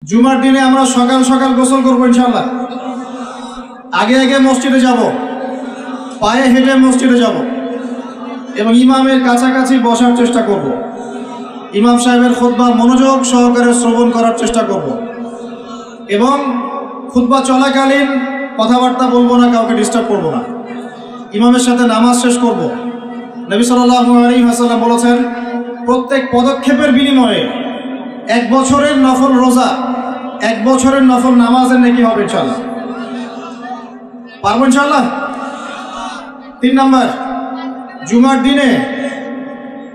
জুমার দিনে আমরা সকাল সকাল গোসল করবো ইনশাআল্লাহ। আগে আগে মসজিদে যাব, পায়ে হেঁটে মসজিদে যাব এবং ইমামের কাছাকাছি বসার চেষ্টা করব। ইমাম সাহেবের খুতবা মনোযোগ সহকারে শ্রবণ করার চেষ্টা করব এবং খুতবা চলাকালীন কথাবার্তা বলবো না, কাউকে ডিস্টার্ব করব না। ইমামের সাথে নামাজ শেষ করব। নবী সাল্লাল্লাহু আলাইহি ওয়াসাল্লাম বলেছেন, প্রত্যেক পদক্ষেপের বিনিময়ে 1 বছরের নফল রোজা, 1 বছরের নফল নামাজের নেকি হবে ইনশাআল্লাহ। পারবো ইনশাআল্লাহ। 3 নাম্বার, জুমার দিনে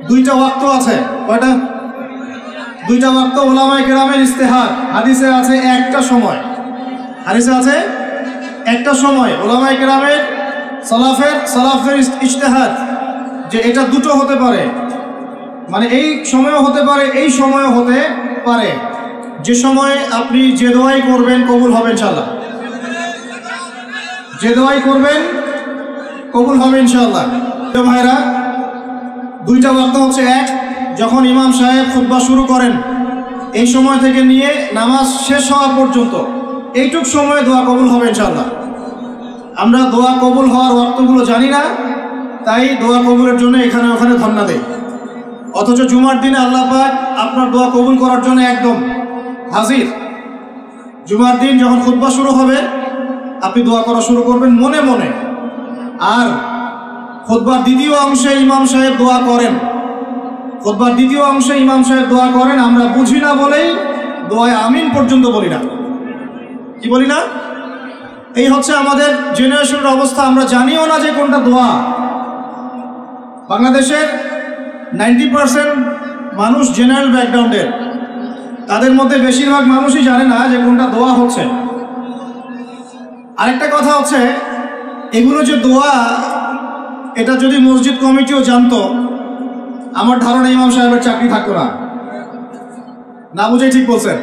2টা ওয়াক্ত আছে। কয়টা? 2টা ওয়াক্ত উলামায়ে কেরামের ইজতিহাদ। হাদিসে আছে একটা সময়, হাদিসে আছে একটা সময়। উলামায়ে কেরামের সালাফের ইজতিহাদ যে এটা দুটো হতে পারে, মানে এই সময়ও হতে পারে, এই সময়ও হতে পারে। যে সময়ে আপনি যে দোয়াই করবেন কবুল হবে ইনশাআল্লাহ। যে দোয়াই করবেন কবুল হবে ইনশাআল্লাহ। ভাইরা, 2টা ওয়াক্ত হচ্ছে, এক, যখন ইমাম সাহেব খুতবা শুরু করেন এই সময় থেকে নিয়ে নামাজ শেষ হওয়া পর্যন্ত এইটুক সময়ে দোয়া কবুল হবে ইনশাআল্লাহ। আমরা দোয়া কবুল হওয়ার ওয়াক্তগুলো জানি না, তাই দোয়া কবুলের জন্য এখানে ওখানে ধন্না দেই। অথচ জুমার দিনে আল্লাহ পাক আপনার দোয়া কবুল করার জন্য একদম হাজির। জুমার দিন যখন খুতবা শুরু হবে আপনি দোয়া করা শুরু করবেন মনে মনে। আর খুতবার দ্বিতীয় অংশে ইমাম সাহেব দোয়া করেন, খুতবার দ্বিতীয় অংশে ইমাম সাহেব দোয়া করেন। আমরা বুঝি না বলেই দোয়ায় আমিন পর্যন্ত বলি না। কি বলি না? এই হচ্ছে আমাদের জেনারেশনের অবস্থা। আমরা জানিও না যে কোনটা দোয়া। বাংলাদেশের 90% মানুষ জেনারেল ব্যাকগ্রাউন্ডের, তাদের মধ্যে বেশিরভাগ মানুষই জানে না যে কোনটা দোয়া হচ্ছে। আরেকটা কথা হচ্ছে, এগুলো যে দোয়া, এটা যদি মসজিদ কমিটিও জানতো, আমার ধারণা ইমাম সাহেবের চাকরি থাকতো না। না বুঝেই ঠিক বলছেন।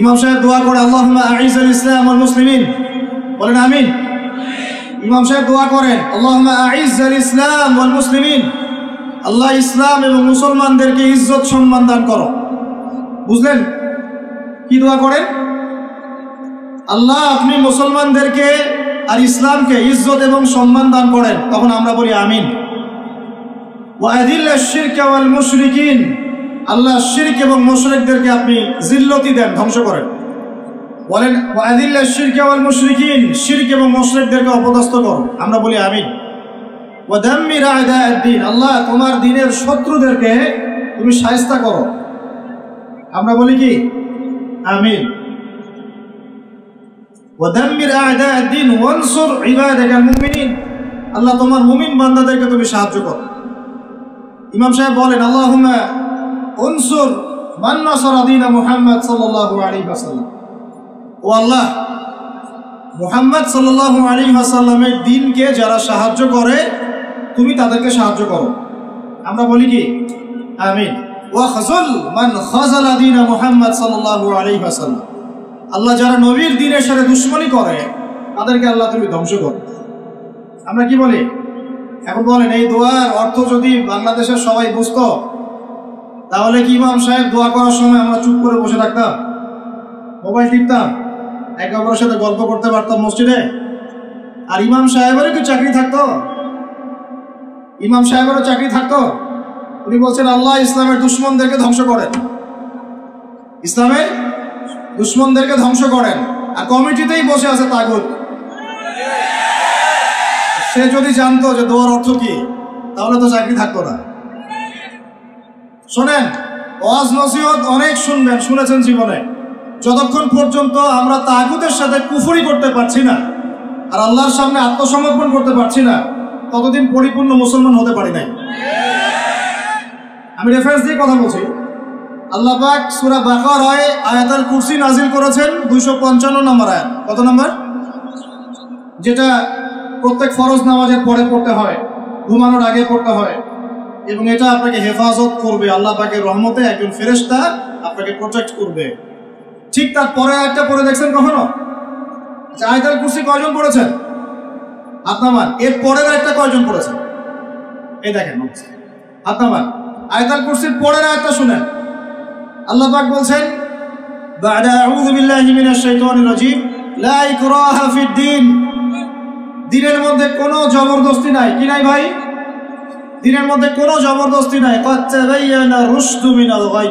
ইমাম সাহেব দোয়া করে আল্লাহুম্মা আইজ্জাল ইসলাম ওয়াল মুসলিমিন, বলেন আমিন। ইমাম সাহেব দোয়া করেন আল্লাহুম্মা আইজ্জাল ইসলাম ওয়াল মুসলিমিন, আল্লাহ ইসলাম এবং মুসলমানদেরকে ইজ্জত সম্মান দান করো। বুঝলেন কি দোয়া করেন? আল্লাহ আপনি মুসলমানদেরকে আর ইসলামকে ইজ্জত এবং সম্মান দান করেন। তখন আমরা বলি আমিন। ওয়া আযিল্লাশ শিরকা ওয়াল মুশরিকিন, আল্লাহ শিরক এবং মুশরিকদেরকে আপনি জিল্লতি দেন, ধ্বংস করেন। বলেন ওয়া আযিল্লাশ শিরকা ওয়াল মুশরিকিন, শিরক এবং মুশরিকদেরকে অপদস্থ করো। আমরা বলি আমিন। ওয়া দাম্মির আ'দা'আদ-দ্বীন, আল্লাহ তোমার দ্বীনের শত্রুদেরকে তুমি শায়েস্তা করো। আমরা বলি কি? আমিন। ওয়া দাম্মির আ'দা'আদ-দ্বীন ওয়ানসুর ইবাদাকাল মুমিনিন, আল্লাহ তোমার মুমিন বান্দাদেরকে তুমি সাহায্য করো। ইমাম সাহেব বলেন আল্লাহুম্মা উনসুর মান নাসারা দীন মুহাম্মদ সাল্লাল্লাহু আলাইহি ওয়াসাল্লাম, ও আল্লাহ মুহাম্মদ সাল্লাল্লাহু আলাইহি ওয়াসাল্লামের দ্বীনকে যারা সাহায্য করে তুমি তাদেরকে সাহায্য করো। আমরা বলি কি? আমিন। ওয়া খাযুল মান খাযালা দীন মুহাম্মদ সাল্লাল্লাহু আলাইহি ওয়াসাল্লাম, আল্লাহ যারা নবীর দ্বীনের সাথে দুশমনি করে তাদেরকে আল্লাহ তুমি ধ্বংস করো। আমরা কি বলি? এখন বলেন এই দোয়ার অর্থ যদি বাংলাদেশের সবাই বুঝতো, তাহলে কি ইমাম সাহেব দোয়া করার সময় আমরা চুপ করে বসে থাকতাম, মোবাইল টিপতাম, একে অপরের সাথে গল্প করতে পারতাম মসজিদে? আর ইমাম সাহেবেরও কি চাকরি থাকতো? ইমাম সাহেবেরও চাকরি থাকতো? উনি বলছেন আল্লাহ ইসলামের দুশমনদেরকে ধ্বংস করেন, ইসলামের দুশমনদেরকে ধ্বংস করেন। আর কমিটিতেই বসে আছে তাগুত। সে যদি জানতো যে দোয়ার অর্থ কি, তাহলে তো চাকরি থাকতো না। শোনেন, ওয়াজ নসিহত অনেক শুনবেন, শুনেছেন জীবনে। যতক্ষণ পর্যন্ত আমরা তাগুতের সাথে কুফরি করতে পারছি না আর আল্লাহর সামনে আত্মসমর্পণ করতে পারছি না, ততদিন পরিপূর্ণ মুসলমান হতে পারি নাই। আমি রেফারেন্স দিয়ে কথা বলছি। আল্লাহ পাক সূরা বাকারায় আয়াতুল কুরসি নাজিল করেছেন 255 নম্বর আয়াত। কত নম্বর? যেটা প্রত্যেক ফরজ নামাজের পরে পড়তে হয়, ঘুমানোর আগে পড়তে হয়, এবং এটা আপনাকে হেফাজত করবে। আল্লাহ পাকের রহমতে একজন ফেরেশতা আপনাকে প্রোটেক্ট করবে। ঠিক তার পরে আয়াতটা পড়ে দেখছেন কখনো? আচ্ছা, আয়াতুল কুরসি কয়জন পড়েছেন? আপনার এর পরের আয়াতটা কয়জন পড়েছেন? এই দেখেন আপনার আয়াতুল কুরসির পরের আয়াতটা শুনেন। আল্লাহ পাক বলছেন বা'দা আউযু বিল্লাহি মিনাশ শাইতানির রাজীম লা ইকরাহা ফিদ-দীন। দ্বীনের মধ্যে কোনো জবরদস্তি নাই। কি নাই ভাই? দ্বীনের মধ্যে কোনো জবরদস্তি নাই। ক্বাদ তাবায়্যানা রুশদু মিনাল গাই,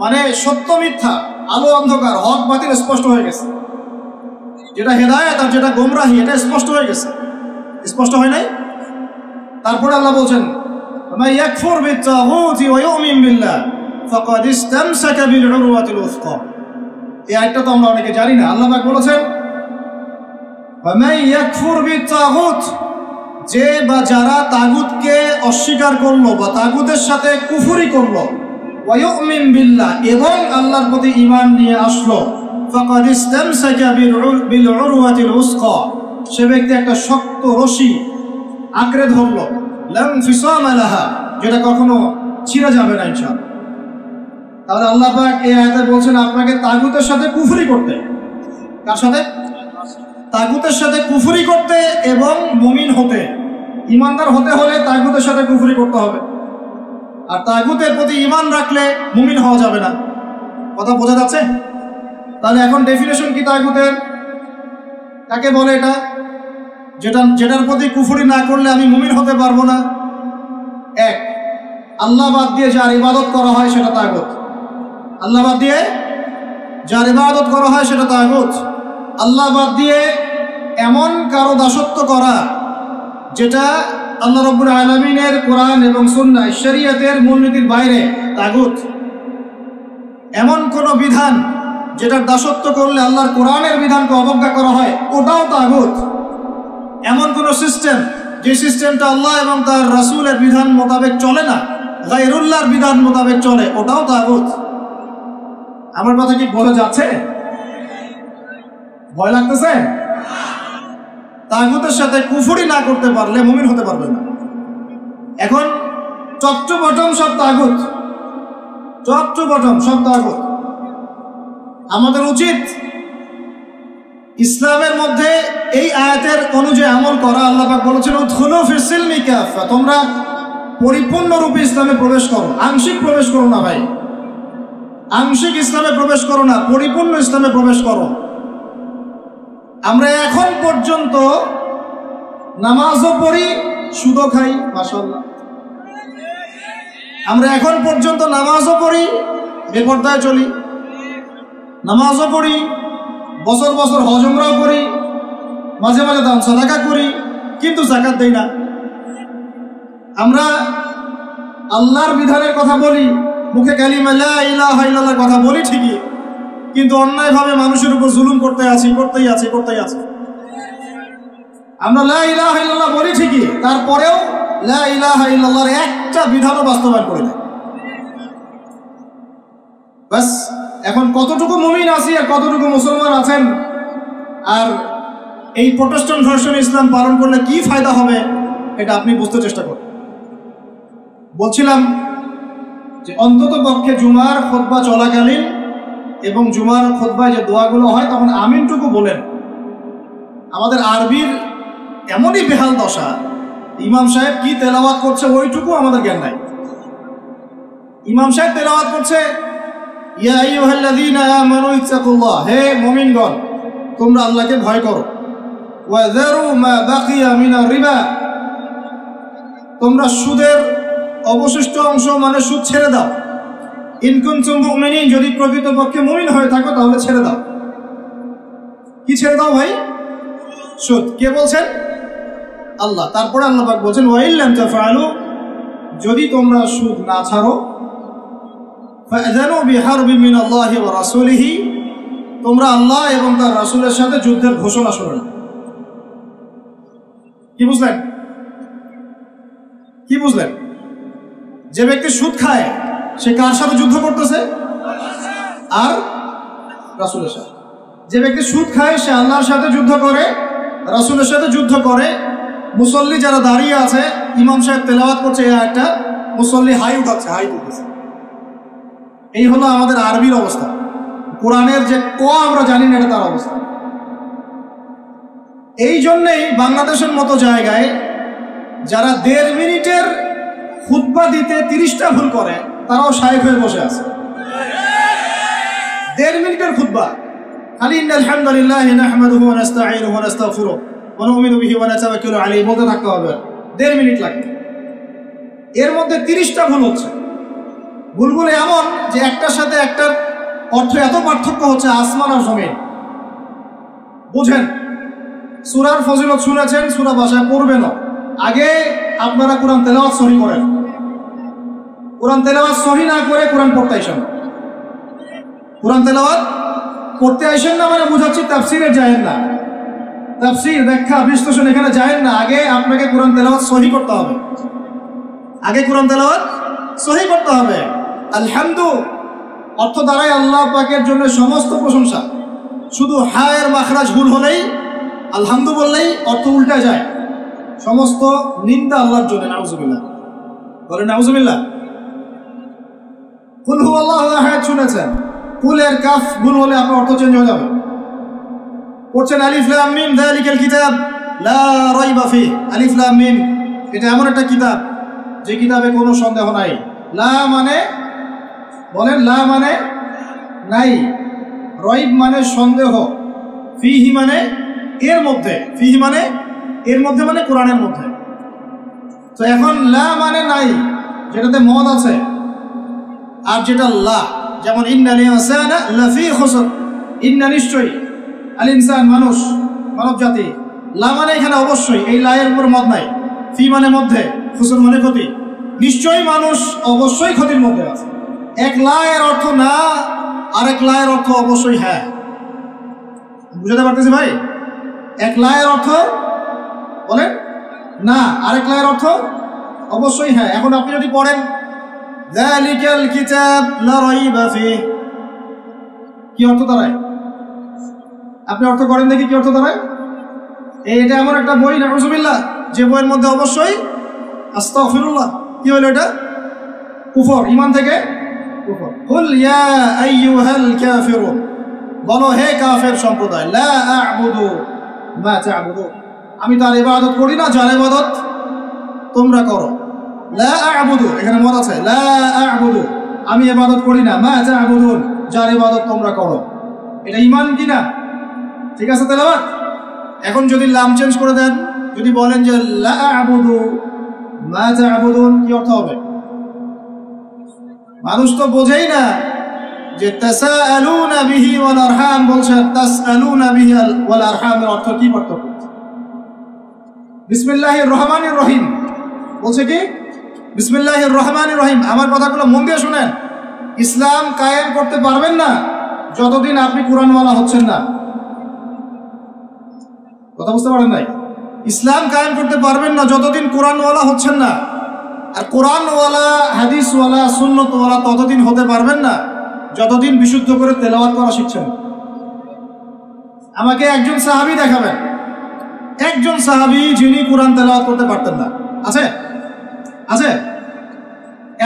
মানে সত্য মিথ্যা, আলো অন্ধকার, হক বাতিল স্পষ্ট হয়ে গেছে। যেটা হেদায়েত আর যেটা গোমরাহি এটা স্পষ্ট হয়ে গেছে। স্পষ্ট হয় নাই? তারপরে আল্লাহ বলছেন মান ইয়াকফুর বিত-তাগুতি ওয়া ইউমিন বিল্লাহ ফাকাদ ইসতামসাকা বিল উরওয়াতিল উসকা। এই আয়াতটা তো আমরা অনেকে জানি না। আল্লাহ পাক বলেছেন মান ইয়াকফুর বিত-তাগুত, যে বা যারা তাগুতকে অস্বীকার করলো বা তাগুতের সাথে কুফরি করলো, ওয়া ইউমিন বিল্লাহ, এবং আল্লাহর প্রতি ঈমান নিয়ে আসলো, ফাকাদ ইসতামসাকা বিল উরওয়াতিল উসকা, সে ব্যক্তি একটা শক্ত রশি আঁকড়ে ধরলো, লা ইনফিসামা লাহা, যেটা কখনো ছিঁড়ে যাবে না ইনশাআল্লাহ। তাহলে আল্লাহ পাক এই আয়াতে বলছেন আপনাকে তাগুতের সাথে কুফরি করতে। কার সাথে? তাগুতের সাথে কুফরি করতে এবং মুমিন হতে। ঈমানদার হতে হলে তাগুতের সাথে কুফরি করতে হবে, আর তাগুতের প্রতি ঈমান রাখলে মুমিন হওয়া যাবে না। কথা বোঝা যাচ্ছে? তাহলে এখন ডেফিনেশন কি তাগুতের? কাকে বলে এটা? যেটার প্রতি কুফরি না করলে আমি মুমিন হতে পারবো না। এক, আল্লাহ বাদ দিয়ে যার ইবাদত করা হয় সেটা তাগুত। আল্লাহ বাদ দিয়ে যার ইবাদত করা হয় সেটা তাগুত। আল্লাহ বাদ দিয়ে এমন কারো দাসত্ব করা যেটা আল্লাহ রাব্বুল আলামিনের কোরআন এবং সুন্নাহ শরীয়তের মূলনীতির বাইরে, তাগুত। এমন কোন বিধান যেটার দাসত্ব করলে আল্লাহর কোরআনের বিধানকে অবজ্ঞা করা হয়, ওটাও তাগুত। এমন কোন সিস্টেম যে সিস্টেমটা আল্লাহ এবং তার রাসূলের বিধান মোতাবেক চলে না, গায়রুল্লাহর বিধান মোতাবেক চলে, ওটাও তাগুত। আমার কথা কি বোঝা যাচ্ছে? ভয় লাগতেছে? তাগুতের সাথে কুফরি না করতে পারলে মুমিন হতে পারবে না। এখন টপ টু বটম সব তাগুত, টপ টু বটম সব তাগুত। আমাদের উচিত ইসলামের মধ্যে এই আয়াতের অনুযায়ী আমল করা। আল্লাহ পাক বলেছেন উদখুলু ফিস সিলমি কাফা, তোমরা পরিপূর্ণরূপে ইসলামে প্রবেশ করো, আংশিক প্রবেশ করো না ভাই। আংশিক ইসলামে প্রবেশ করো না, পরিপূর্ণ ইসলামে প্রবেশ করো। আমরা এখন পর্যন্ত নামাজও পড়ি, সুদও খাই, মাশাআল্লাহ। আমরা এখন পর্যন্ত নামাজও পড়ি, বেপরদায় চলি, নামাজও পড়ি, বছর বছর হজ উমরাও করি, মাঝে মাঝে দান সাদাকা করি, কিন্তু যাকাত দেই না। আমরা আল্লাহর বিধানের কথা বলি, মুখে কালিমা লা ইলাহা ইল্লাল্লাহর কথা বলি ঠিকই, কিন্তু অন্যায়ভাবে মানুষের উপর জুলুম করতেই আছি। আমরা লা ইলাহা ইল্লাল্লাহ বলি ঠিকই, তারপরেও লা ইলাহা ইল্লাল্লাহর একটা বিধানও বাস্তবায়ন করি না। বাস, এখন কতটুকু মুমিন আছি আর কতটুকু মুসলমান আছেন, আর এই প্রোটেস্ট্যান্ট ভার্সন ইসলাম পালন করলে কি ফায়দা হবে এটা আপনি বুঝতে চেষ্টা করুন। বলছিলাম যে অন্তত পক্ষে জুমার খুতবা চলাকালীন এবং জুমার খুতবায় যে দোয়াগুলো হয় তখন আমিনটুকু বলেন। আমাদের আরবির এমনই বেহাল দশা, ইমাম সাহেব কি তেলাওয়াত করছে ওইটুকু আমাদের জ্ঞান নাই। ইমাম সাহেব তেলাওয়াত করছে ইয়া আইয়ুহাল্লাযীনা আমানু ইত্তাকুল্লাহ, হে মুমিনগণ তোমরা আল্লাহকে ভয় করো, ওয়া যারু মা বাকিয়া মিনার রিবা, তোমরা সুদের অবশিষ্ট অংশ মানে সুদ ছেড়ে দাও। ইন কুনতুম মুমিনিন, যদি প্রকৃতপক্ষে মুমিন হয়ে থাকো তাহলে ছেড়ে দাও। কি ছেড়ে দাও ভাই? সুদ। কে বলছেন? আল্লাহ। তারপরে আল্লাহ পাক বলছেন ওয়া ইল্লাম তাফআলু, যদি তোমরা সুদ না ছাড়ো, ফাআযানু বিহারবিন মিনাল্লাহি ওয়া রাসূলিহি, তোমরা আল্লাহ এবং তার রাসূলের সাথে যুদ্ধের ঘোষণা শোনো। কি বুঝলেন? কি বুঝলেন? যে ব্যক্তি সুদ খায় সে কার সাথে যুদ্ধ করতেছে? আর রাসূলের সাথে। যে ব্যক্তি সুদ খায় সে আল্লাহর সাথে যুদ্ধ করে, রাসূলের সাথে যুদ্ধ করে। মুসল্লি যারা দাঁড়িয়ে আছে, ইমাম সাহেব তেলাওয়াত করছে এই আয়াতটা, মুসল্লি হাই উঠাচ্ছে। এই হলো আমাদের আরবির অবস্থা। কোরআনের যে ক আমরা জানি না এটা তার অবস্থা। এই জন্যেই বাংলাদেশের মতো জায়গায় যারা 1.5 মিনিটের খুতবা দিতে 30টা ভুল করে তারাও শায়েখ হয়ে বসে আছে। 1.5 মিনিটের খুতবা, খালি ইন্নাল হামদুলিল্লাহি নাহমাদুহু ওয়া নাস্তাঈনুহু ওয়া নাস্তাগফিরুহু ওয়া নু'মিনু বিহি ওয়া নাতাওয়াক্কালু আলাইহি বলতে থাকতে হবে। 1.5 মিনিট লাগে। এর মধ্যে 30টা ভুল হচ্ছে। ভুলগুলো এমন যে একটার সাথে একটার অর্থ এত পার্থক্য হচ্ছে আসমান আর জমিন। বুঝেন, সূরার ফজিলত শুনেছেন, সূরা ভাষায় পড়বেন না। আগে আপনারা কোরআন তেলাওয়াত সহি করেন। কোরআন তেলাওয়াত সহি না করে কোরআন পড়তে আসেন না। কোরআন তেলাওয়াত পড়তে আসেন না মানে বুঝাচ্ছি তাফসিরে যায়েন না, তাফসির ব্যাখ্যা বিশ্লেষণ এখানে যায়েন না। আগে আপনাকে কোরআন তেলাওয়াত সহি করতে হবে। আগে কোরআন তেলাওয়াত সহি করতে হবে। আলহামদু অর্থ দ্বারাই আল্লাহ পাকের জন্য সমস্ত প্রশংসা। শুধু হায়ের মাখরাজ ভুল হলেই আলহামদু বললেই অর্থ উল্টা যায়। সমস্ত নিন্দা আল্লাহর জন্য। নাউজুবিল্লাহ, বলেন নাউজুবিল্লাহ। কুল হুয়াল্লাহু আহাদ শুনেছেন, কুলের কাফ ভুল হলে আপনার অর্থ চেঞ্জ হয়ে যাবে। পড়ছেন আলিফ লাম মিম যালিকাল কিতাব লা রাইবা ফিহি। আলিফ লাম মিম এটা এমন একটা কিতাব যে কিতাবে কোনো সন্দেহ নাই। লা মানে বলেন, লা মানে নাই, রাইব মানে সন্দেহ, ফিহি মানে এর মধ্যে, ফিহি মানে এর মধ্যে মানে কোরআনের মধ্যে। তো এখন লা মানে নাই, যেটাতে মদ আছে, আর যেটা লা, যেমন ইন্নাল ইনসানা লাফি খুসর, ইন্না নিশ্চয়ই, আল ইনসান মানুষ, মানব জাতি। লা মানে এখানে অবশ্যই, এই লা এর উপর মদ নাই। ফি মানে মধ্যে, খুসর মানে ক্ষতি। নিশ্চয়ই মানুষ অবশ্যই ক্ষতির মধ্যে আছে। এক লা এর অর্থ না, আরেক লা এর অর্থ অবশ্যই হ্যাঁ। বুঝাতে পারতেছি ভাই? এক লা এর অর্থ বলেন না, আরেক লা এর অর্থ অবশ্যই হ্যাঁ। এখন আপনি যদি পড়েন যালিকাল কিতাব লা রাইবা ফিহি, কি অর্থ দাঁড়ায়? আপনি অর্থ করেন দেখি কি অর্থ দাঁড়ায়। এটা এমন একটা বই, নাউজুবিল্লাহ, যে বইয়ের মধ্যে অবশ্যই আস্তাগফিরুল্লাহ, কি হলো এটা? কুফর, ঈমান থেকে কুফর। কুল ইয়া আইয়ুহাল কাফিরুন, বলো হে কাফের সম্প্রদায়, লা আ'বুদু মা তা'বুদুন, আমি তার ইবাদত করি না যার ইবাদত তোমরা করো। লা আ'বুদু, এখানে মত আছে, লা আ'বুদু, আমি ইবাদত করি না, মা তা'বুদুন, যার ইবাদত তোমরা করো। এটা ঈমান কি না? ঠিক আছে তেলাওয়াত। এখন যদি লাম চেঞ্জ করে দেন, যদি বলেন যে লা আ'বুদু মা তা'বুদুন, কি অর্থ হবে? মানুষ তো বোঝেই না যে তাসাআলুনা বিহি ওয়াল আরহাম বলছেন, তাসআলুনা বিহি ওয়াল আরহামের অর্থ কি পার্থক্য? বিসমিল্লাহির রহমানির রহিম বলছে কি? বিসমিল্লাহির রহমানির রহিম। আমার কথাগুলো মন দিয়ে শুনেন। ইসলাম কায়েম করতে পারবেন না যতদিন আপনি কোরআনওয়ালা হচ্ছেন না। কথা বুঝতে পারেন নাই? ইসলাম কায়েম করতে পারবেন না যতদিন কোরআনওয়ালা হচ্ছেন না। আর কোরআনওয়ালা, হাদিসওয়ালা, সুন্নতওয়ালা ততদিন হতে পারবেন না যতদিন বিশুদ্ধ করে তেলাওয়াত করা শিখছেন। আমাকে একজন সাহাবী দেখাবেন, একজন সাহাবী যিনি কোরআন তেলাওয়াত করতে পারতেন না। আছে? আছে?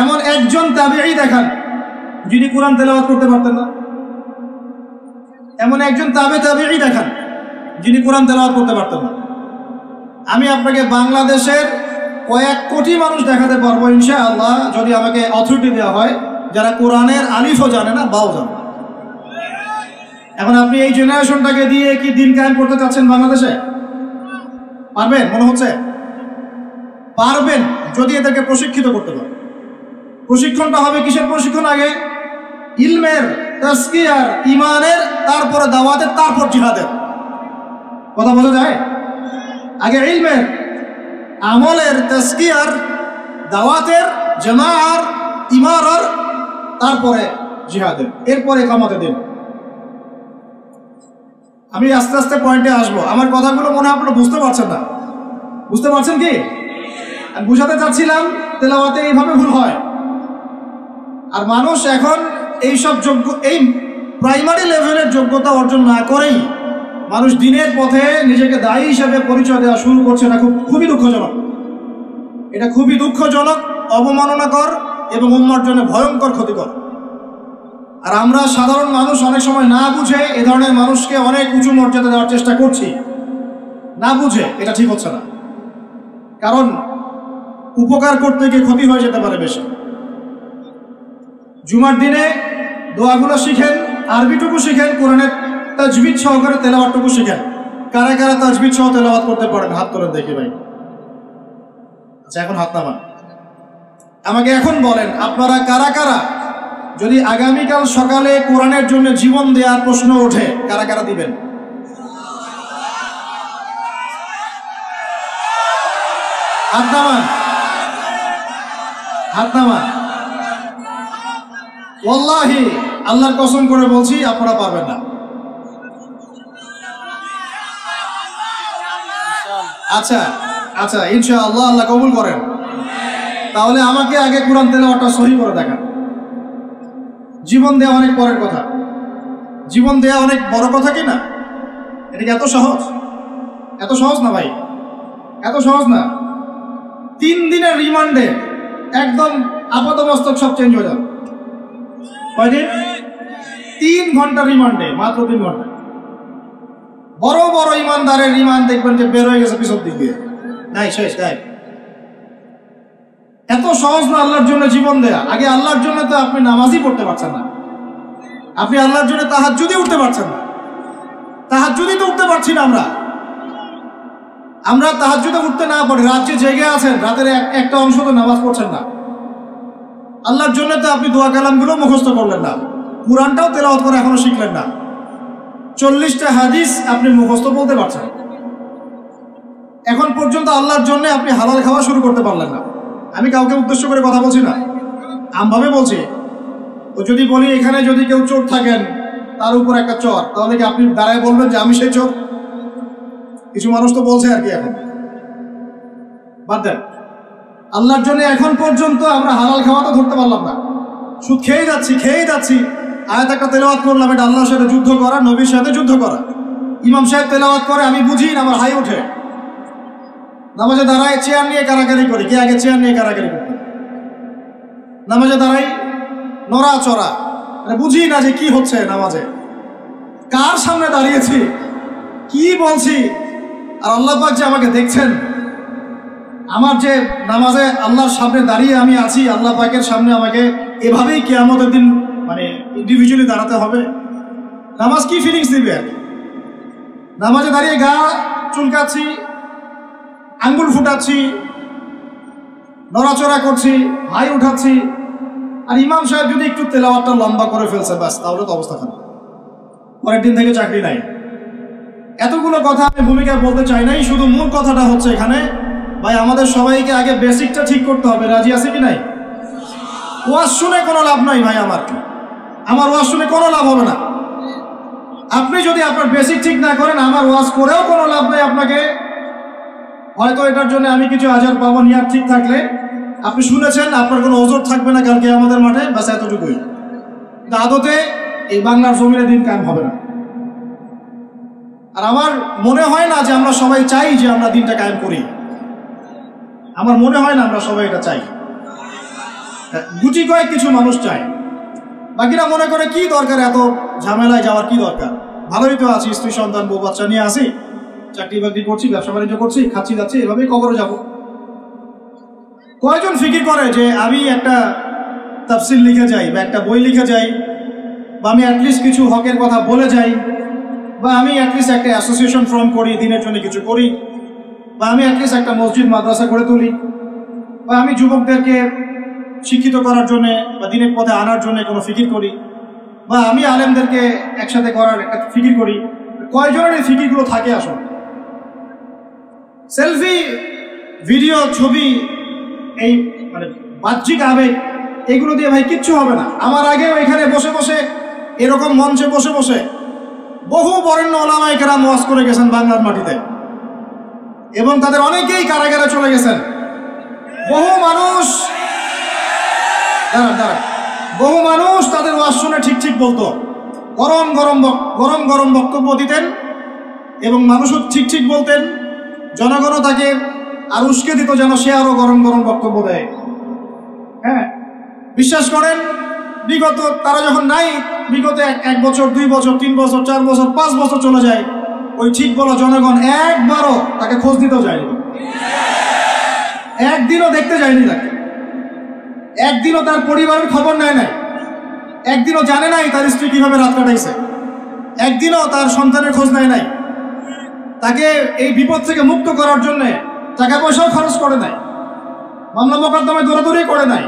এমন একজন তাবিঈ দেখান যিনি কোরআন তেলাওয়াত করতে পারতেন না। এমন একজন তাবিঈ দেখান যিনি কোরআন তেলাওয়াত করতে পারতেন না। আমি আপনাকে বাংলাদেশের কয়েক কোটি মানুষ দেখাতে পারবো ইনশাআল্লাহ, যদি আমাকে অথরিটি দেওয়া হয়, যারা কোরআনের আলিফও জানে না, বাও জানে না। এখন আপনি এই জেনারেশনটাকে দিয়ে কি দিন কায়েম করতে চাচ্ছেন বাংলাদেশে? পারবেন? মনে হচ্ছে পারবেন যদি এদেরকে প্রশিক্ষিত করতে পারেন। প্রশিক্ষণটা হবে কিসের প্রশিক্ষণ? আগে ইলমের, তাজকিয়ার, ঈমানের, তারপরে দাওয়াতের, তারপর জিহাদের। কথা বোঝা যায়? আগে ইলমের, আমলের, তাজকিয়ার, দাওয়াতের, জামাআর, ইমারার, তারপরে জিহাদের, এরপরে কামাতে দিন। আমি আস্তে আস্তে পয়েন্টে আসবো। আমার কথাগুলো মনে হয় আপনারা বুঝতে পারছেন না। বুঝতে পারছেন কি? আমি বুঝাতে চাচ্ছিলাম তেলাওয়াতে এইভাবে ভুল হয়। আর মানুষ এখন এইসব এই প্রাইমারি লেভেলের যোগ্যতা অর্জন না করেই মানুষ দিনের পথে নিজেকে দায়ী হিসেবে পরিচয় দেওয়া শুরু করছে। না, খুবই দুঃখজনক। এটা খুবই দুঃখজনক, অবমাননাকর এবং উম্মার জন্য ভয়ঙ্কর ক্ষতিকর। আর আমরা সাধারণ মানুষ অনেক সময় না বুঝে এ ধরনের মানুষকে অনেক উঁচু মর্যাদা দেওয়ার চেষ্টা করছি, না বুঝে। এটা ঠিক হচ্ছে না, কারণ উপকার করতে গিয়ে ক্ষতি হয়ে যেতে পারে বেশি। জুমার দিনে দোয়াগুলো শিখেন, আরবিটুকু শিখেন, কোরআনের তাজবিদ সহকারে তেলাওয়াতটুকু শিখেন। কারা কারা তাজবিদ সহ তেলাওয়াত করতে পারেন হাত তোলেন দেখি ভাই। আচ্ছা, এখন হাত নামান। আমাকে এখন বলেন আপনারা কারা কারা যদি আগামীকাল সকালে কোরআনের জন্য জীবন দেওয়ার প্রশ্ন ওঠে কারা কারা দিবেন? হাত নামান, হাত নামান। ওয়াল্লাহি আল্লাহর কসম করে বলছি আপনারা পারবেন না। আচ্ছা আচ্ছা, ইনশাআল্লাহ আল্লাহ কবুল করেন। তাহলে আমাকে আগে কোরআন তেলাওয়াতটা সহি করে দেখান। জীবন দেওয়া অনেক পরের কথা, জীবন দেওয়া অনেক বড় কথা কি না? এটা কি এত সহজ? এত সহজ না ভাই, এত সহজ না। 3 দিনের রিমান্ডে একদম আপাতমস্তক সব চেঞ্জ হয়ে যাবে। কয়দিন? 3 ঘন্টা রিমান্ডে, মাত্র 3 ঘন্টা। বড় বড় ইমানদারের রিমান্ড দেখবেন যে বের হয়ে গেছে পিছন দিক দিয়ে, নাই শেষ নাই। এত সহজ না আল্লাহর জন্য জীবন দেয়া। আগে আল্লাহর জন্য তো আপনি নামাজই পড়তে পারছেন না, আপনি আল্লাহর জন্য তাহাজ্জুদই উঠতে পারছেন না। তাহাজ্জুদই তো উঠতে পারছি না আমরা তাহাজ্জুদে উঠতে না পারি, রাত্রে জেগে আছেন, রাতের একটা অংশ তো নামাজ পড়ছেন না। আল্লাহর জন্য তো আপনি দোয়া কালামগুলো মুখস্থ করলেন না, কুরআনটাও তেলাওয়াত করে এখনো শিখলেন না, 40টা হাদিস আপনি মুখস্থ বলতে পারছেন। এখন পর্যন্ত আল্লাহর জন্য আপনি হালাল খাওয়া শুরু করতে পারলেন না। আমি কাউকে উদ্দেশ্য করে কথা বলছি না, আমভাবে বলছি। ও যদি বলি এখানে যদি কেউ চোর থাকেন তার উপর একটা চর, তাহলে কি আপনি দাঁড়ায় বলবেন যে আমি সেই চোর? কিছু মানুষ তো বলছে আর কি। এখন বাদ দেন, আল্লাহর জন্য এখন পর্যন্ত আমরা হালাল খাওয়া তো ধরতে পারলাম না, সুদ খেয়ে যাচ্ছি। আয়াত একটা তেলাওয়াত করলাম, এটা আল্লাহর সাথে যুদ্ধ করা, নবীর সাথে যুদ্ধ করা। ইমাম সাহেব তেলাওয়াত করে, আমি বুঝি না, আমার হাই ওঠে। নামাজে দাঁড়ায় চেয়ার নিয়ে কারাকারি করি, কে আগে চেয়ার নিয়ে কারাকারি করতে? নামাজে দাঁড়াই নড়াচড়া, বুঝি না যে কি হচ্ছে নামাজে, কার সামনে দাঁড়িয়েছি, কি বলছি। আর আল্লাহ পাক যে আমাকে দেখছেন, আমার যে নামাজে আল্লাহর সামনে দাঁড়িয়ে আমি আছি, আল্লাহ পাকের সামনে আমাকে এভাবেই কিয়ামতের দিন মানে ইন্ডিভিজুয়ালি দাঁড়াতে হবে। নামাজ কি ফিলিংস দিবে? নামাজে দাঁড়িয়ে গা চুলকাচ্ছি, আঙ্গুল ফুটাচ্ছি, নড়াচড়া করছি, হাই উঠাচ্ছি, আর ইমাম সাহেব যদি একটু তেলাওয়াতটা লম্বা করে ফেলছে ব্যাস, তাহলে তো অবস্থা খারাপ, পরের দিন থেকে চাকরি নাই। এতগুলো কথা আমি ভূমিকায় বলতে চাই নাই, শুধু মূল কথাটা হচ্ছে এখানে ভাই আমাদের সবাইকে আগে বেসিকটা ঠিক করতে হবে। রাজি আছে কি নাই? ওয়াজ শুনে কোনো লাভ নাই ভাই, আমার ওয়াজ শুনে কোনো লাভ হবে না। আপনি যদি আপনার বেসিক ঠিক না করেন, আমার ওয়াজ করেও কোনো লাভ নেই। আপনাকে হয়তো এটার জন্য আমি কিছু আজার পাবো, নিয়াত ঠিক থাকলে। আপনি শুনেছেন, আপনার কোনো ওজোর থাকবে না কালকে আমাদের মাঠে, ব্যাস এতটুকুই। কিন্তু আদতে এই বাংলার জমিনে দিন কায়েম হবে না। আর আমার মনে হয় না যে আমরা সবাই চাই যে আমরা দিনটা কায়েম করি, আমার মনে হয় না আমরা সবাই এটা চাই। গুটি কয়েক কিছু মানুষ চায়, বাকিরা মনে করে কি দরকার এত ঝামেলায় যাওয়ার, কি দরকার, ভালোই তো আছি, স্ত্রী সন্তান বউ বাচ্চা নিয়ে আসি, চাকরি বাকরি করছি, ব্যবসা বাণিজ্য করছি, খাচ্ছি যাচ্ছি, এভাবেই কবরে যাব। কয়জন ফিকির করে যে আমি একটা তাফসির লিখে যাই, বা একটা বই লিখে যাই, বা আমি অ্যাটলিস্ট কিছু হকের কথা বলে যাই, বা আমি অ্যাটলিস্ট একটা অ্যাসোসিয়েশন ফর্ম করি, দিনের জন্য কিছু করি, বা আমি অ্যাটলিস্ট একটা মসজিদ মাদ্রাসা করে তুলি, বা আমি যুবকদেরকে শিক্ষিত করার জন্য বা দিনের পথে আনার জন্য কোনো ফিকির করি, বা আমি আলেমদেরকে একসাথে করার একটা ফিকির করি। কয়জনের এই ফিকিরগুলো থাকে? আসলে সেলফি, ভিডিও, ছবি, এই মানে বাহ্যিক আবেগ, এগুলো দিয়ে ভাই কিচ্ছু হবে না। আমার আগেও এখানে বসে বসে, এরকম মঞ্চে বসে বসে বহু বরেণ্য ওলামায়ে কেরাম ওয়াজ করে গেছেন বাংলার মাটিতে, এবং তাদের অনেকেই কারাগারে চলে গেছেন। বহু মানুষ তাদের ওয়াজ শুনে ঠিক ঠিক বলতো, গরম গরম বক্তব্য দিতেন, এবং মানুষও ঠিক ঠিক বলতেন, জনগণও তাকে আর উস্কে দিত যেন সে আরো গরম বক্তব্য দেয়। হ্যাঁ, বিশ্বাস করেন, বিগত তারা যখন নাই, বিগত 1 বছর 2 বছর 3 বছর 4 বছর 5 বছর চলে যায়, ওই ঠিক বলা জনগণ একবারও তাকে খোঁজ দিতেও যায়নি, একদিনও দেখতে যায়নি তাকে, একদিনও তার পরিবারের খবর নেয় নাই। একদিনও জানে নাই তার স্ত্রী কিভাবে রাত কাটাইছে, একদিনও তার সন্তানের খোঁজ নেয় নাই, তাকে এই বিপদ থেকে মুক্ত করার জন্যে টাকা পয়সাও খরচ করে নাই, মামলা মোকদ্দমায় দৌড়াদৌড়ি করে নাই।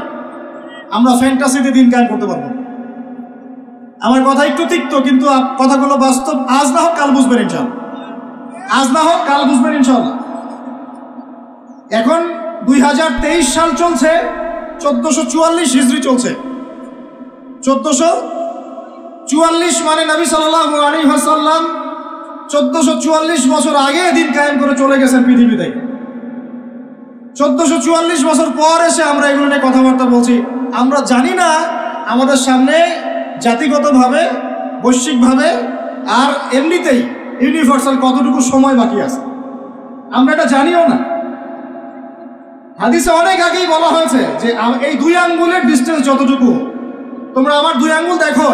আমরা ফ্যান্টাসিতে দিন কায়েম করতে পারবো। আমার কথা একটু তিক্ত, কিন্তু কথাগুলো বাস্তব। আজ না হোক কাল বুঝবেন ইনশাআল্লাহ, আজ না হোক কাল বুঝবেন ইনশাআল্লাহ। এখন 2023 সাল চলছে, 1444 হিজরি চলছে। 1444 মানে নবী সাল্লাল্লাহু আলাইহি ওয়াসাল্লাম 1444 বছর আগে দিন কায়েম করে চলে গেছেন পৃথিবীতে। 1444 বছর পর এসে আমরা এগুলো নিয়ে কথাবার্তা বলছি। আমরা জানি না আমাদের সামনে জাতিগতভাবে, বৈশ্বিকভাবে আর এমনিতেই ইউনিভার্সাল কতটুকু সময় বাকি আছে, আমরা এটা জানিও না। হাদিসে অনেক আগেই বলা হয়েছে যে এই 2 আঙ্গুলের ডিস্টেন্স যতটুকু, তোমরা আমার 2 আঙ্গুল দেখো,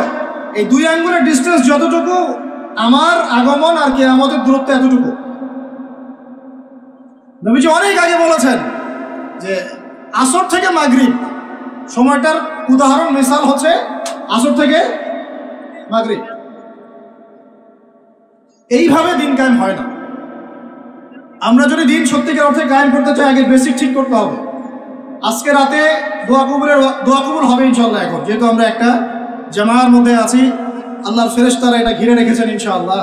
এই 2 আঙ্গুলের ডিস্টেন্স যতটুকু আমার আগমন আর কিয়ামতের দূরত্ব এতটুকু। নবীজি অনেক আগে বলেছেন যে আসর থেকে মাগরিব সময়টার উদাহরণ, মিসাল হচ্ছে আসর থেকে মাগরিব। এইভাবে দিন কায়েম হয় না। আমরা যদি দিন সত্যিকার অর্থে কায়েম করতে চাই, আগে বেসিক ঠিক করতে হবে। আজকে রাতে দোয়া কবুল হবে ইনশাআল্লাহ। এখন যেহেতু আমরা একটা জামার মধ্যে আছি, আল্লাহর ফেরেশতারা এটা ঘিরে রেখেছেন ইনশাআল্লাহ।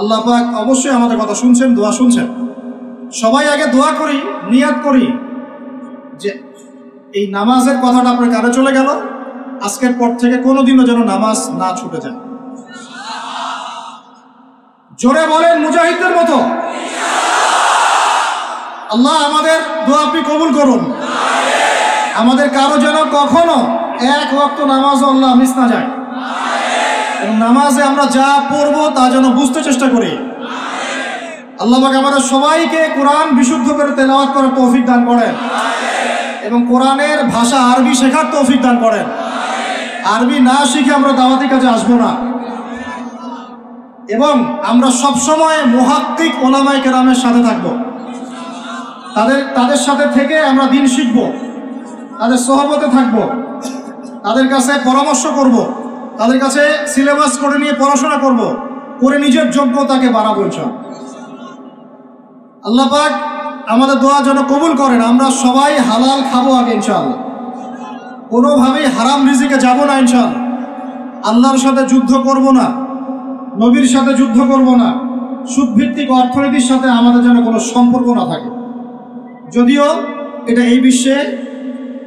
আল্লাহ পাক অবশ্যই আমাদের কথা শুনছেন, দোয়া শুনছেন। সবাই আগে দোয়া করি, নিয়াত করি যে এই নামাজের কথাটা আপনার কানে চলে গেল, আজকের পর থেকে কোনোদিনও যেন নামাজ না ছুটে যায়। জোরে বলেন মুজাহিদদের মতো। আল্লাহ আমাদের দোয়া আপনি কবুল করুন। আমাদের কারো যেন কখনো এক ওয়াক্ত নামাজও আল্লাহ মিস না যায়, এবং নামাজে আমরা যা পড়বো তা যেন বুঝতে চেষ্টা করি। আল্লাহ পাক আমাদের সবাইকে কোরআন বিশুদ্ধ করে তেলাওয়াত করার তৌফিক দান করেন, এবং কোরআনের ভাষা আরবি শেখার তৌফিক দান করেন। আরবি না শিখে আমরা দাওয়াতি কাজে আসবো না, এবং আমরা সবসময় মুহাক্কিক ওলামায়ে কেরামের সাথে থাকবো। তাদের সাথে থেকে আমরা দিন শিখব, তাদের সোহবতে থাকব, তাদের কাছে পরামর্শ করব, তাদের কাছে সিলেবাস করে নিয়ে পড়াশোনা করব, করে নিজের যোগ্যতাকে বাড়াবো ইনশাআল্লাহ। আল্লাহ পাক আমাদের দোয়া যেন কবুল করেন। আমরা সবাই হালাল খাবো আগে ইনশাআল্লাহ, কোনোভাবেই হারাম রিজিকে যাব না ইনশাআল্লাহ। আল্লাহর সাথে যুদ্ধ করব না, নবীর সাথে যুদ্ধ করব না, সুদভিত্তিক অর্থনীতির সাথে আমাদের যেন কোনো সম্পর্ক না থাকে। যদিও এটা এই বিশ্বে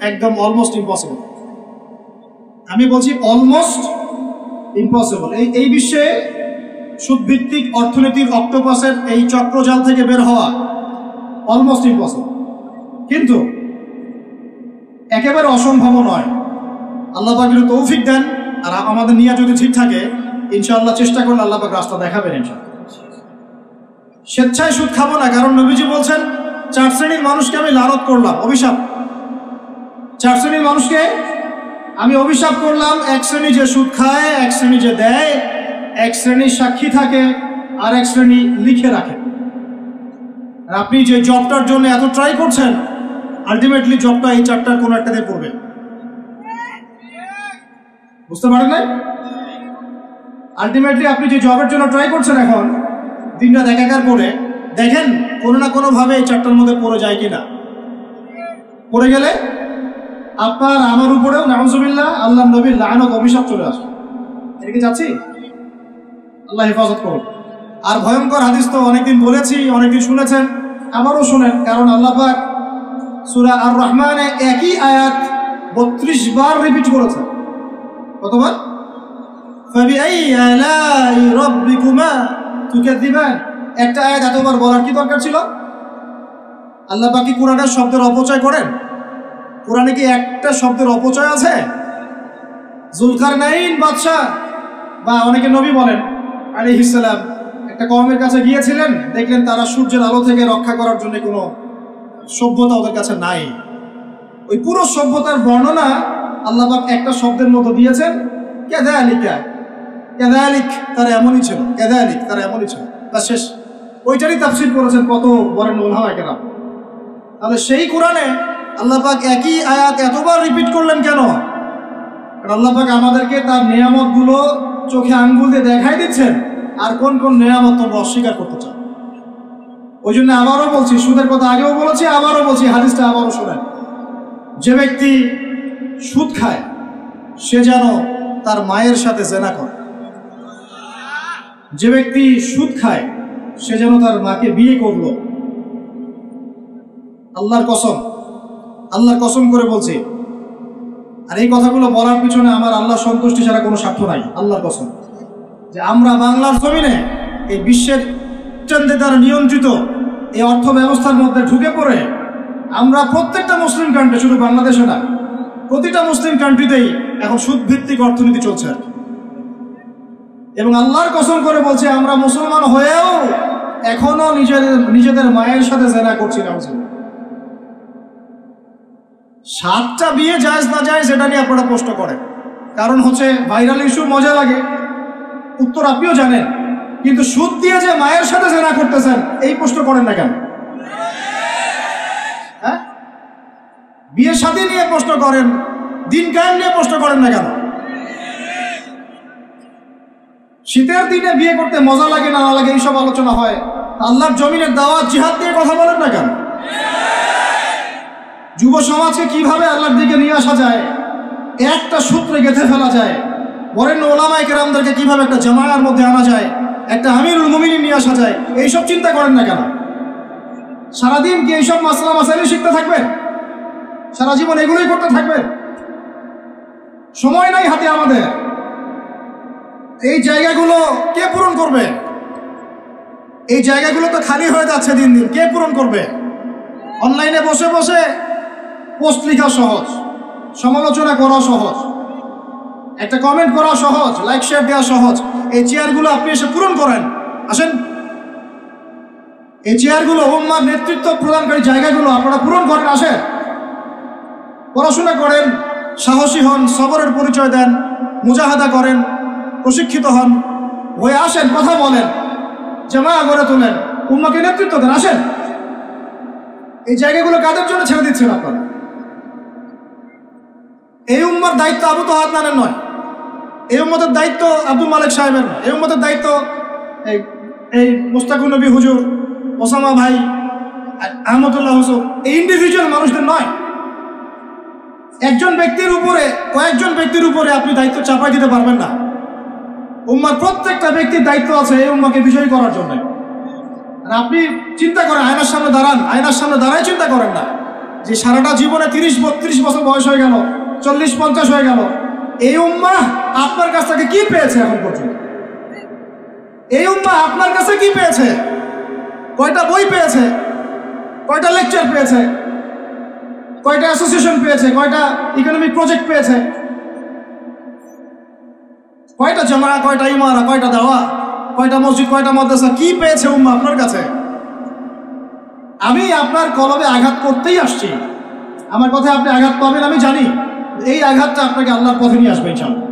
একদম অলমোস্ট ইম্পসিবল। আমি বলছি অলমোস্ট ইম্পসিবল। এই বিশ্বে সুদভিত্তিক অর্থনীতির অক্টোপাসের এই চক্রজাল থেকে বের হওয়া অলমোস্ট ইম্পসিবল, কিন্তু একেবারে অসম্ভব নয়। আল্লাহ পাক যদি তৌফিক দেন আর আমাদের নিয়ত যদি ঠিক থাকে, ইনশাআল্লাহ চেষ্টা করলে আল্লাহ পাক রাস্তা দেখাবেন ইনশাআল্লাহ। স্বেচ্ছায় সুদ খাবো না, কারণ নবীজি বলছেন 4 শ্রেণীর মানুষকে আমি লানত করলাম, অভিশাপ। 4 শ্রেণীর মানুষকে আমি অভিশাপ করলাম। 1 শ্রেণী যে সুদ খায়, 1 শ্রেণী যে দেয়, 1 শ্রেণী সাক্ষী থাকে, আর 1 শ্রেণী লিখে রাখে। আর আপনি যে জবটার জন্য এত ট্রাই করছেন, আলটিমেটলি জবটা এই 4টার কোনো একটাতে পড়বে। বুঝতে পারেন না? আলটিমেটলি আপনি যে জবের জন্য ট্রাই করছেন, এখন দিনরাত একাকার করে দেখেন কোনো না কোনোভাবে এই 4টার মধ্যে পড়ে যায় কিনা। পড়ে গেলে আপনার আমার উপরেও নাউজুবিল্লাহ আল্লাহ নবীর লানত অভিশাপ চলে আসবে। এদিকে যাচ্ছি, আল্লাহ হেফাজত করুন। আর ভয়ঙ্কর হাদিস তো অনেকদিন বলেছি, অনেকদিন শুনেছেন, আবারও শুনেন, কারণ আল্লাহ পাক সূরা আর রহমানে একই আয়াত 32 বার রিপিট করেছেন। কতবার? ফাবিআই আলাই রাব্বিকুমা তুকাযিবান। একটা আয়াত এতবার বলার কি দরকার ছিল? আল্লাহ পাক কি কোরআনের শব্দের অপচয় করেন? কোরআনে কি একটা শব্দের অপচয় আছে? জুলকারনাইন বাদশাহ বা অনেকে নবী বলেন আলাইহিস সালাম একটা কওমের কাছে গিয়েছিলেন, দেখলেন তারা সূর্যের আলো থেকে রক্ষা করার জন্য কোনো সভ্যতা ওদের কাছে নাই। ওই পুরো সভ্যতার বর্ণনা আল্লাহ পাক একটা শব্দের মতো দিয়েছেন, কাযালিকা। কাযালিক তারা এমনই ছিল, কাযালিক তারা এমনই ছিল, তা শেষ। ওইটারই তাফসীর করেছেন কত বরেণ্য উলামায়ে কেরাম। তাহলে সেই কোরআনে আল্লাহ পাক একই আয়াত এতবার রিপিট করলেন কেন? আল্লাহ পাক আমাদেরকে তার নিয়ামতগুলো চোখে আঙ্গুল দিয়ে দেখাই দিচ্ছেন, আর কোন কোন নিয়ামত তোমরা অস্বীকার করতে চাও। ওই জন্য আবারও বলছি, সুদের কথা আগেও বলেছি, আবারও বলছি, হাদিসটা আবারও শোনেন। যে ব্যক্তি সুদ খায় সে যেন তার মায়ের সাথে জেনা করে। যে ব্যক্তি সুদ খায় সে যেন তার মাকে বিয়ে করলো। আল্লাহর কসম, আল্লাহর কসম করে বলছি। আর এই কথাগুলো বলার পিছনে আমার আল্লাহ সন্তুষ্টি ছাড়া কোনো স্বার্থ নাই। আল্লাহর কসম যে আমরা বাংলার জমিনে এই বিশ্বের দ্বারা নিয়ন্ত্রিত এই অর্থ ব্যবস্থার মধ্যে ঢুকে পড়ে আমরা প্রত্যেকটা মুসলিম কান্ট্রি, শুধু বাংলাদেশে না, প্রতিটা মুসলিম কান্ট্রিতেই এখন সুদ ভিত্তিক অর্থনীতি চলছে। এবং আল্লাহর কসম করে বলছে আমরা মুসলমান হয়েও এখনো নিজেদের মায়ের সাথে জেনা করছি না। 7টা বিয়ে জায়েজ না জায়েজ এটা নিয়ে আপনারা প্রশ্ন করেন, কারণ হচ্ছে ভাইরাল ইস্যু, মজা লাগে, উত্তর আপনিও জানেন। কিন্তু সুদ দিয়ে যে মায়ের সাথে জেনা করতেছেন এই প্রশ্ন করেন না কেন? হ্যাঁ, বিয়ে শাদী নিয়ে প্রশ্ন করেন, দিন কায়েম নিয়ে প্রশ্ন করেন না কেন? শীতের দিনে বিয়ে করতে মজা লাগে না লাগে এইসব আলোচনা হয়, আল্লাহর জমিনের দাওয়াত জিহাদ নিয়ে কথা বলেন না কেন? যুব সমাজকে কিভাবে আল্লাহর দিকে নিয়ে আসা যায়, একটা সূত্রে গেঁথে ফেলা যায়, বরেণ্য ওলামায়ে কেরামদেরকে কিভাবে একটা জামায়ার মধ্যে আনা যায়, একটা আমিরুল মুমিনিন নিয়ে আসা যায়, এইসব চিন্তা করেন না কেন? সারাদিন কি এইসব মাসলা মাসাইল শিখতে থাকবেন? সারা জীবন এগুলোই করতে থাকবেন? সময় নাই হাতে আমাদের। এই জায়গাগুলো কে পূরণ করবে? এই জায়গাগুলো তো খালি হয়ে যাচ্ছে দিন দিন, কে পূরণ করবে? অনলাইনে বসে বসে পোস্ট লেখা সহজ, সমালোচনা করা সহজ, একটা কমেন্ট করা সহজ, লাইক শেয়ার দেওয়া সহজ। এই চেয়ারগুলো আপনি এসে পূরণ করেন, আসেন। এই চেয়ারগুলো, উম্মার নেতৃত্ব প্রদানকারী জায়গাগুলো আপনারা পূরণ করেন, আসেন। পড়াশোনা করেন, সাহসী হন, সবরের পরিচয় দেন, মুজাহাদা করেন, প্রশিক্ষিত হন, হয়ে আসেন, কথা বলেন, জামায়া গড়ে তোলেন, উম্মাকে নেতৃত্ব দেন, আসেন। এই জায়গাগুলো কাদের জন্য ছেড়ে দিচ্ছেন আপনারা? এই উম্মার দায়িত্ব আবু তো আদনানের নয়, এই উম্মতের দায়িত্ব আব্দুল মালিক সাহেবের নয়, এই উম্মতের দায়িত্ব এই মুস্তাকুর নবী হুজুর, ওসামা ভাই, আহমদুল্লাহ হুসুর, এই ইন্ডিভিজুয়াল মানুষদের নয়। একজন ব্যক্তির উপরে, কয়েকজন ব্যক্তির উপরে আপনি দায়িত্ব চাপাই দিতে পারবেন না। উম্মার প্রত্যেকটা ব্যক্তির দায়িত্ব আছে এই উম্মাকে বিজয়ী করার জন্য। আর আপনি চিন্তা করেন, আয়নার সামনে দাঁড়ান, আয়নার সামনে দাঁড়াই চিন্তা করেন না যে সারাটা জীবনে 30-32 বছর বয়স হয়ে গেল, 40-50 হয়ে গেল, এই উম্মাহ আপনার কাছ থেকে কি পেয়েছে এখন পর্যন্ত? এই উম্মাহ আপনার কাছে কি পেয়েছে? কয়টা বই পেয়েছে? কয়টা লেকচার পেয়েছে? কয়টা অ্যাসোসিয়েশন পেয়েছে? কয়টা ইকোনমিক প্রজেক্ট পেয়েছে? কয়টা জামা, কয়টা ইমারা, কয়টা দাওয়া, কয়টা মসজিদ, কয়টা মাদ্রাসা, কি পেয়েছে উম্মাহ আপনার কাছে? আমি আপনার কলবে আঘাত করতেই আসছি। আমার কথায় আপনি আঘাত পাবেন আমি জানি। এই আঘাতটা আপনাকে আল্লাহর পথে নিয়ে আসবে ইনশাআল্লাহ।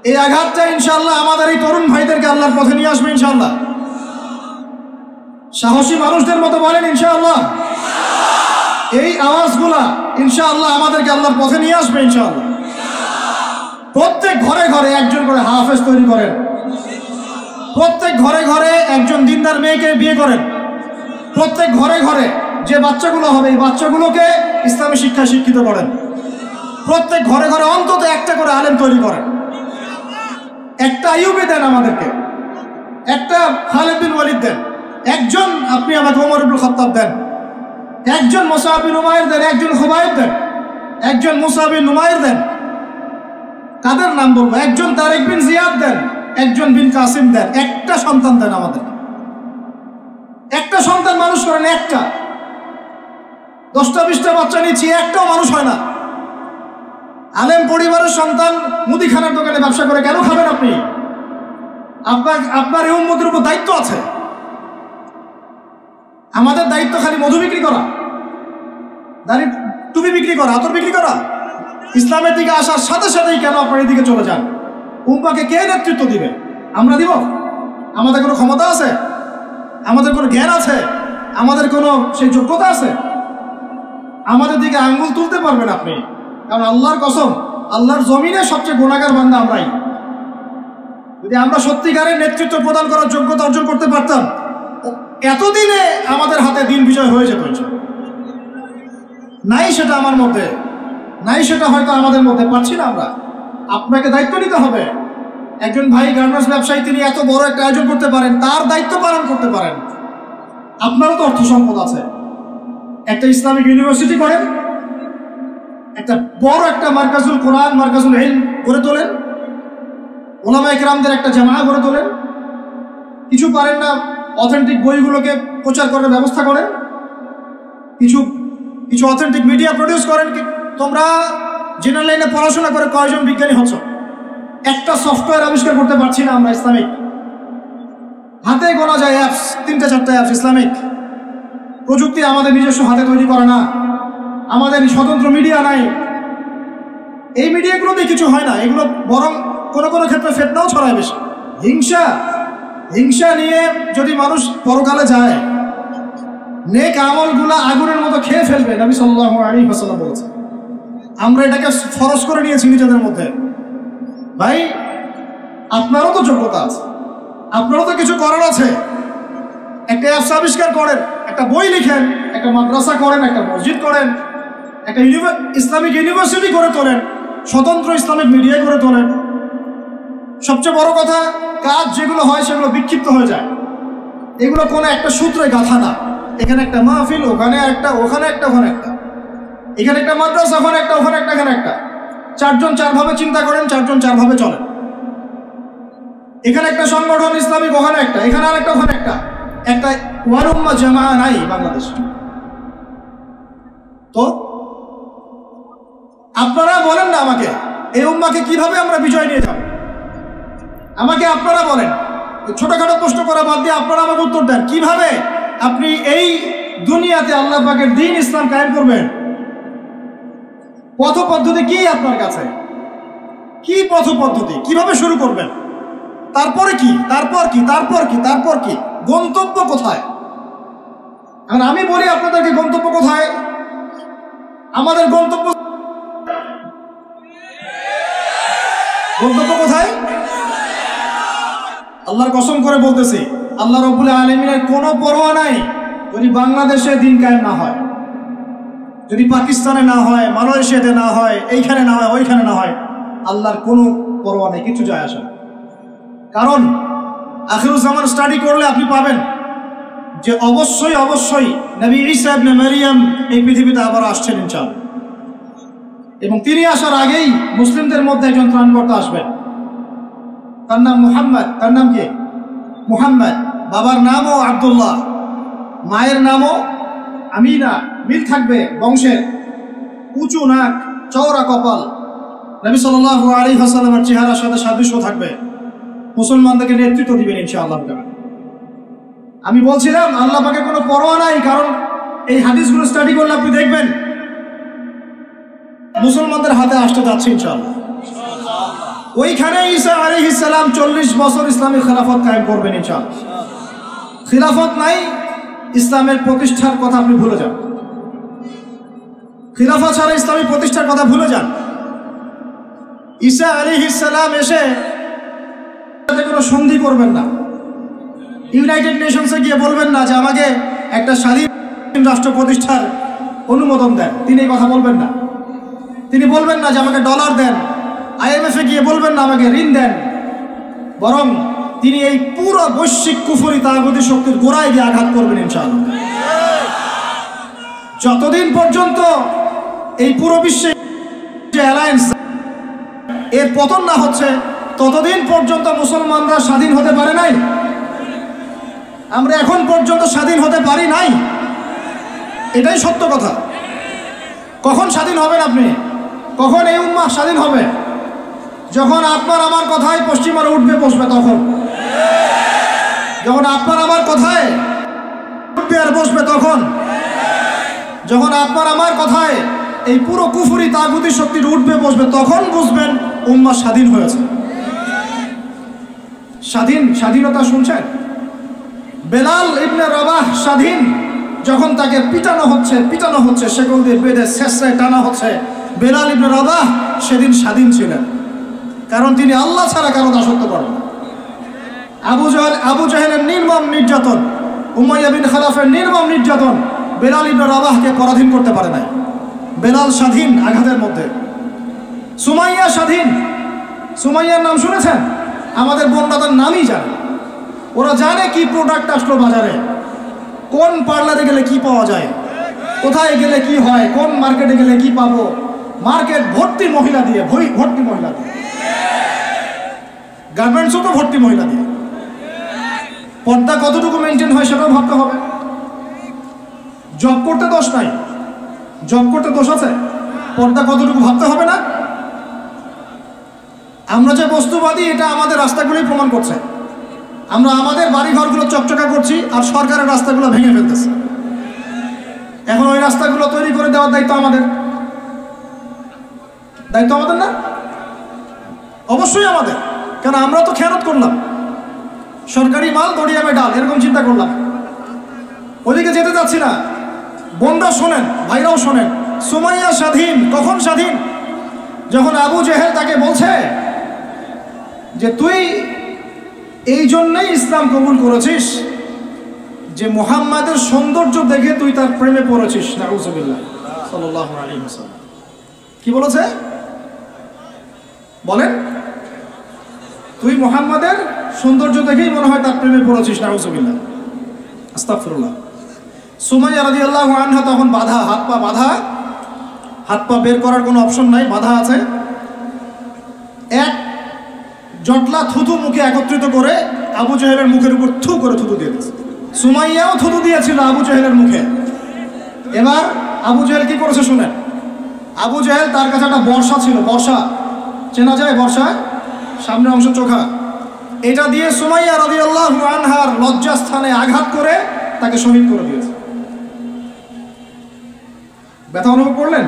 এই আঘাতটা ইনশাআল্লাহ আমাদের এই তরুণ ভাইদেরকে আল্লাহর পথে নিয়ে আসবে ইনশাআল্লাহ। সাহসী মানুষদের মতো বলেন ইনশাআল্লাহ। এই আওয়াজগুলা ইনশাআল্লাহ আমাদেরকে আল্লাহর পথে নিয়ে আসবে ইনশাআল্লাহ। প্রত্যেক ঘরে ঘরে একজন করে হাফেজ তৈরি করেন, প্রত্যেক ঘরে ঘরে একজন দিনদার মেয়েকে বিয়ে করেন, প্রত্যেক ঘরে ঘরে যে বাচ্চাগুলো হবে এই বাচ্চাগুলোকে ইসলামী শিক্ষায় শিক্ষিত করেন, প্রত্যেক ঘরে ঘরে অন্তত একটা করে আলেম তৈরি করেন। একটা আইয়ুবী দেন আমাদেরকে, একটা খালিদ বিন ওয়ালিদ দেন, একজন আপনি আমাকে ওমর ইবনে খাত্তাব দেন, একজন মুসআব বিন উমাইর দেন, একজন খুবাইব দেন, একজন মুসআব বিন নুমাইর দেন। কাদের নাম বলবো? একজন তারিক বিন জিয়াদ দেন, একজন বিন কাসিম দেন। একটা সন্তান দেন আমাদের, একটা সন্তান মানুষ করেন। একটা 10টা-20টা বাচ্চা নিচ্ছি, একটাও মানুষ হয় না। আলেম পরিবারের সন্তান মুদিখানার দোকানে ব্যবসা করে কেন খাবেন আপনি? আপনার এই উম্মতের উপর দায়িত্ব আছে। আমাদের দায়িত্ব খালি মধু বিক্রি করা, দাড়ি টুপি বিক্রি করা, আতর বিক্রি করা? ইসলামের দিকে আসার সাথে সাথেই কেন আপনার এদিকে চলে যান? উম্মাকে কে নেতৃত্ব দিবে? আমরা দিব? আমাদের কোনো ক্ষমতা আছে? আমাদের কোনো জ্ঞান আছে? আমাদের কোনো সেই যোগ্যতা আছে? আমাদের দিকে আঙ্গুল তুলতে পারবেন আপনি? কারণ আল্লাহর কসম আল্লাহর জমিনে সবচেয়ে গুনাহগার বান্দা আমরাই। যদি আমরা সত্যিকারের নেতৃত্ব প্রদান করার যোগ্যতা অর্জন করতে পারতাম, এতদিনে আমাদের হাতে দিন বিজয় হয়ে যেত। নাই সেটা আমার মধ্যে, নাই সেটা হয়তো আমাদের মধ্যে, পাচ্ছি না আমরা। আপনাকে দায়িত্ব নিতে হবে। একজন ভাই গার্মেন্টস ব্যবসায়ী, তিনি এত বড় একটা আয়োজন করতে পারেন, তার দায়িত্ব পালন করতে পারেন। আপনারও তো অর্থ সম্পদ আছে, একটা ইসলামিক ইউনিভার্সিটি করেন, একটা বড় একটা মার্কাজুল কোরআন, মার্কাজুল ইলম গড়ে তোলেন, ওলামা ইকরামদের একটা জামায়া গড়ে তোলেন। কিছু পারেন না, অথেন্টিক বইগুলোকে প্রচার করার ব্যবস্থা করেন, কিছু কিছু অথেন্টিক মিডিয়া প্রডিউস করেন। তোমরা জেনারেল লাইনে পড়াশোনা করে কয়জন বিজ্ঞানী হচ্ছ? একটা সফটওয়্যার আবিষ্কার করতে পারছি না আমরা ইসলামিক, হাতে গোনা যায় অ্যাপস, 3-4টা অ্যাপস ইসলামিক। প্রযুক্তি আমাদের নিজস্ব হাতে তৈরি করা না, আমাদের স্বতন্ত্র মিডিয়া নাই। এই মিডিয়াগুলোতে কিছু হয় না, এগুলো বরং কোনো কোনো ক্ষেত্রে ফিতনাও ছড়ায় বেশি। হিংসা নিয়ে যদি মানুষ পরকালে যায়, নেক আমলগুলা আগুনের মতো খেয়ে ফেলবে, নবী সাল্লাল্লাহু আলাইহি ওয়াসাল্লাম বলেছেন। আমরা এটাকে ফরজ করে নিয়েছি নিজেদের মধ্যে। ভাই, আপনারও তো যোগ্যতা আছে, আপনারও তো কিছু করার আছে। একটা অ্যাপস আবিষ্কার করেন, একটা বই লিখেন, একটা মাদ্রাসা করেন, একটা মসজিদ করেন, একটা ইসলামিক ইউনিভার্সিটি করে তোলেন, স্বতন্ত্র ইসলামিক মিডিয়া করে তোলেন। সবচেয়ে বড় কথা, কাজ যেগুলো হয় সেগুলো বিক্ষিপ্ত হয়ে যায়। এগুলো কোনো একটা সূত্রে গাঁথা না। এখানে একটা মাহফিল, ওখানে একটা, ওখানে একটা, ওখানে একটা, এখানে একটা মাদ্রাসা, ওখানে একটা, ওখানে একটা, এখানে একটা। 4 জন 4 ভাবে চিন্তা করেন, 4 জন 4 ভাবে চলেন। এখানে একটা সংগঠন ইসলামিক, ওখানে একটা, এখানে আর একটা, ওখানে একটা। একটা ওয়াল উম্মাহ জামাআ নাই বাংলাদেশে। তো আপনারা বলেন না আমাকে, এই উম্মাহকে কিভাবে আমরা বিজয় নিয়ে যাব? আমাকে আপনারা বলেন। ছোটখাটো প্রশ্ন করা বাদ দিয়ে আপনারা আমাকে উত্তর দেন, কিভাবে আপনি এই দুনিয়াতে আল্লাহ পাকের দ্বীন ইসলাম কায়েম করবেন? পথ পদ্ধতি কি আপনার কাছে? কি পথ পদ্ধতি? কিভাবে শুরু করবেন? তারপরে কি, তারপর কি, তারপর কি, তারপর কি? গন্তব্য কোথায়? আর আমি বলি আপনাদেরকে, গন্তব্য কোথায়? আমাদের গন্তব্য কোথায়? আল্লাহর কসম করে বলতেছি, আল্লাহ রাব্বুল আলামিনের কোনো পরোয়া নাই যদি বাংলাদেশে দিন কায়েম না হয়, যদি পাকিস্তানে না হয়, মালয়েশিয়াতে না হয়, এইখানে না হয়, ওইখানে না হয়, আল্লাহর কোনো পরোয়া নেই, কিছু যায় আসে না। কারণ আখিরুজ্জামান স্টাডি করলে আপনি পাবেন যে অবশ্যই অবশ্যই নবী ঈসা ইবনে মারইয়াম এই পৃথিবীতে আবার আসছেন ইনশাআল্লাহ। এবং তিনি আসার আগেই মুসলিমদের মধ্যে একজন ত্রাণকর্তা আসবেন, তার নাম মুহাম্মদ। তার নাম কি? মুহাম্মদ। বাবার নামও আব্দুল্লাহ, মায়ের নামও আমিনা। মিল থাকবে বংশের, উঁচু নাক, চওড়া কপাল, নবী সাল্লাল্লাহু আলাইহি ওয়াসাল্লামের চেহারার সাথে সাদৃশ্য থাকবে। মুসলমানদেরকে নেতৃত্ব দিবেন ইনশাআল্লাহ। আমি বলছিলাম আল্লাহ পাকের কোনো পরোয়া নাই, কারণ এই হাদিসগুলো স্টাডি করলে আপনি দেখবেন মুসলমানদের হাতে আসতে যাচ্ছে ইনশাআল্লাহ। ওইখানে ঈসা আলাইহিস সালাম 40 বছর ইসলামী খেলাফত কায়েম করবেন ইনশাআল্লাহ। খিলাফত নাই, ইসলামের প্রতিষ্ঠার কথা আপনি ভুলে যান। খিলাফত ছাড়া ইসলামী প্রতিষ্ঠার কথা ভুলে যান। ঈসা আলাইহিস সালাম এসে কোনো সন্ধি করবেন না, ইউনাইটেড নেশনসে গিয়ে বলবেন না যে আমাকে একটা স্বাধীন রাষ্ট্র প্রতিষ্ঠার অনুমোদন দেন। তিনি এই কথা বলবেন না। তিনি বলবেন না যে আমাকে ডলার দেন। IMF-এ গিয়ে বলবেন না আমাকে ঋণ দেন। বরং তিনি এই পুরো বৈশ্বিক কুফরি তাগুতি শক্তির গোড়ায় গিয়ে আঘাত করবেন ইনশাআল্লাহ। যতদিন পর্যন্ত এই পুরো বিশ্বে যে অ্যালায়েন্স এর পতন না হচ্ছে, ততদিন পর্যন্ত মুসলমানরা স্বাধীন হতে পারে নাই। আমরা এখন পর্যন্ত স্বাধীন হতে পারি নাই, এটাই সত্য কথা। কখন স্বাধীন হবেন আপনি? কখন এই উম্মাহ স্বাধীন হবে? যখন আপনার আমার কথায় পশ্চিমারা উঠবে বসবে, তখন। যখন আপনার আমার কথায় উঠবে আর বসবে, তখন। যখন আপনার আমার কথায় এই পুরো কুফরি তাগুতি শক্তির উঠবে বসবে, তখন বুঝবেন উম্মাহ স্বাধীন হয়েছে। স্বাধীনতা শুনছেন? বেলাল ইবনে রবাহ স্বাধীন, যখন তাকে পিটানো হচ্ছে, সেকল দিয়ে বেঁধে শেষরায় টানা হচ্ছে। বেলাল ইবনে রবাহ সেদিন স্বাধীন ছিলেন, কারণ তিনি আল্লাহ ছাড়া কারো দাসত্ব করেন না। আবু জাহেলের নির্মম নির্যাতন, উমাইয়া বিন খালাফের নির্মম নির্যাতন বেলাল ইবনে রাবাহকে পরাধীন করতে পারে নাই। বেলাল স্বাধীন আঘাতের মধ্যে। সুমাইয়া স্বাধীন। সুমাইয়ার নাম শুনেছেন? আমাদের বোনরা তার নামই জানে। ওরা জানে কি প্রোডাক্ট আসলো বাজারে, কোন পার্লারে গেলে কি পাওয়া যায়, কোথায় গেলে কি হয়, কোন মার্কেটে গেলে কি পাবো। মার্কেট ভর্তি মহিলা দিয়ে, ভর্তি মহিলা দিয়ে, গার্মেন্টসও তো ভর্তি মহিলা দিয়ে। পর্দা কতটুকু মেনটেন হয় সেটাও ভাবতে হবে। জব করতে দোষ নাই, জব করতে দোষ আছে, পর্দা কতটুকু ভাবতে হবে না? আমরা যে বস্তুবাদী এটা আমাদের রাস্তাগুলোই প্রমাণ করছে। আমরা আমাদের বাড়িঘরগুলো চকচকা করছি আর সরকারের রাস্তাগুলো ভেঙে ফেলতেছে। এখন ওই রাস্তাগুলো তৈরি করে দেওয়ার দায়িত্ব আমাদের, দায়িত্ব আমাদের না? অবশ্যই আমাদের, কেন আমরা তো খেয়ানত করলাম, সরকারি মাল দড়িয়ামে ডাল, এরকম চিন্তা করলাম। ওদিকে যেতে যাচ্ছি না। বোনরা শোনেন, ভাইরাও শোনেন, সুমাইয়া স্বাধীন। কখন স্বাধীন? যখন আবু জেহেল তাকে বলছে যে তুই এই জন্যই ইসলাম কবুল করেছিস যে মুহাম্মাদের সৌন্দর্য দেখে তুই তার প্রেমে পড়েছিস। নাউযুবিল্লাহ সাল্লাল্লাহু আলাইহি ওয়াসাল্লাম কি বলেছে বলেন? তুই মুহাম্মাদের সৌন্দর্য দেখেই মনে হয় তার প্রেমে পড়েছিস। নাউযুবিল্লাহ, আস্তাগফিরুল্লাহ। সুমাইয়া রাদিয়াল্লাহু আনহা তখন বাধা, হাত পা বাধা, হাত পা বের করার কোনো অপশন নাই, বাধা আছে। এক জটলা থুতু মুখে একত্রিত করে আবু জেহেলের মুখের উপর থু করে থুতু দিয়ে দিয়েছে। সুমাইয়াও থুতু দিয়েছিল আবু জেহেলের মুখে। এবার আবু জেহেল কি করেছে শুনেন। আবু জেহেল তার কাছে একটা বর্ষা ছিল, বর্ষা চেনা যায়, বর্ষা সামনের অংশ চোখা, এটা দিয়ে সুমাইয়া রাদিয়াল্লাহু আনহার লজ্জাস্থানে আঘাত করে তাকে শহীদ করে দিয়েছে। ব্যথা অনুভব করলেন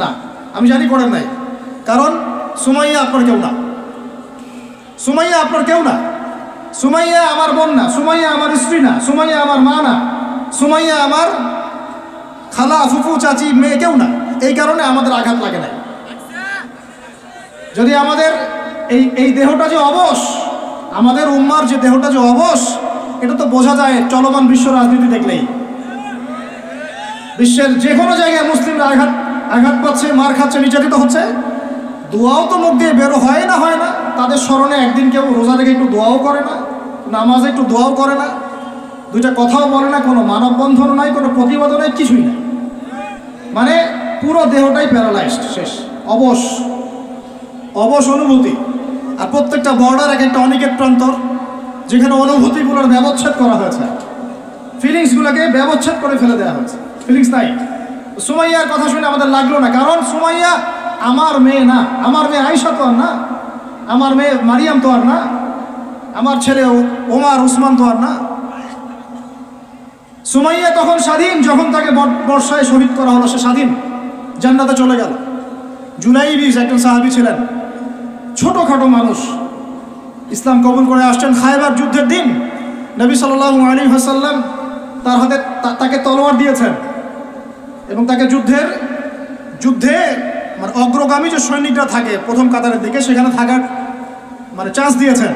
না? আমি জানি করেন নাই, কারণ সুমাইয়া আপনার কেউ না, সুমাইয়া আপনার কেউ না, সুমাইয়া আমার বোন না, সুমাইয়া আমার স্ত্রী না, সুমাইয়া আমার মা না, সুমাইয়া আমার খালা ফুফু চাচি মেয়ে কেউ না। এই কারণে আমাদের আঘাত লাগে নাই। যদি আমাদের এই দেহটা যে অবশ, আমাদের উম্মার যে দেহটা যে অবশ, এটা তো বোঝা যায় চলমান বিশ্ব রাজনীতি দেখলেই। বিশ্বের যে কোনো জায়গায় মুসলিমরা আঘাত পাচ্ছে, মার খাচ্ছে, নির্যাতিত হচ্ছে, দোয়াও তো মুখ দিয়ে বেরো হয় না, হয় না। তাদের স্মরণে একদিন কেউ রোজা রেখে একটু দোয়াও করে না, নামাজে একটু দোয়াও করে না, দুইটা কথাও বলে না, কোনো মানববন্ধন নাই, কোনো প্রতিবাদও নাই, কিছুই নাই। মানে পুরো দেহটাই প্যারালাইজড, শেষ, অবশ, অবশ অনুভূতি। আর প্রত্যেকটা বর্ডার এক একটা অনিকেট প্রান্তর, যেখানে অনুভূতিগুলোর ব্যবচ্ছেদ করা হয়েছে, ফিলিংসগুলোকে ব্যবচ্ছেদ করে ফেলে দেওয়া হয়েছে, ফিলিংস নাই। সুমাইয়ার কথা শুনে আমাদের লাগলো না, কারণ সুমাইয়া আমার মেয়ে না, আমার মেয়ে আয়েশা তো আর না, আমার মেয়ে মারিয়াম তো আর না, আমার ছেলে ওমর উসমান তো আর না। সুমাইয়া তখন স্বাধীন, যখন তাকে বর্ষায় শহীদ করা হলো, সে স্বাধীন, জান্নাতে চলে গেল। জুলাইবিস একজন সাহাবী ছিলেন, ছোটোখাটো মানুষ, ইসলাম কবুল করে আসছেন। খায়বার যুদ্ধের দিন নবী সাল্লাল্লাহু আলাইহি ওয়াসাল্লাম তার হাতে তাকে তলোয়ার দিয়েছেন এবং তাকে যুদ্ধে মানে অগ্রগামী যে সৈনিকরা থাকে প্রথম কাতারের দিকে, সেখানে থাকার মানে চান্স দিয়েছেন।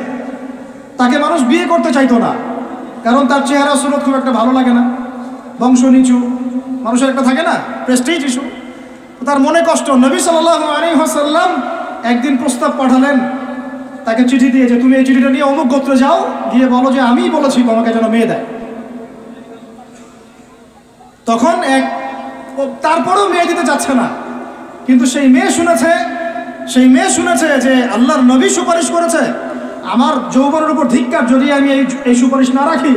তাকে মানুষ বিয়ে করতে চাইতো না, কারণ তার চেহারা সুরত খুব একটা ভালো লাগে না, বংশ নিচু, মানুষের একটা থাকে না প্রেস্টিজ ইস্যু। তার মনে কষ্ট। নবী সাল্লাল্লাহু আলাইহি ওয়াসাল্লাম একদিন প্রস্তাব পাঠালেন তাকে চিঠি দিয়ে, যে তুমি এই চিঠিটা নিয়ে অমুক গোত্রে যাও, গিয়ে বলো যে আমিই বলেছি তোমাকে যেন মেয়ে দেয়। তখন তারপরেও মেয়ে দিতে চাচ্ছে না, কিন্তু সেই মেয়ে শুনেছে যে আল্লাহর নবী সুপারিশ করেছে, আমার যৌবনের উপর ধিক্কার যদি আমি এই সুপারিশ না রাখি।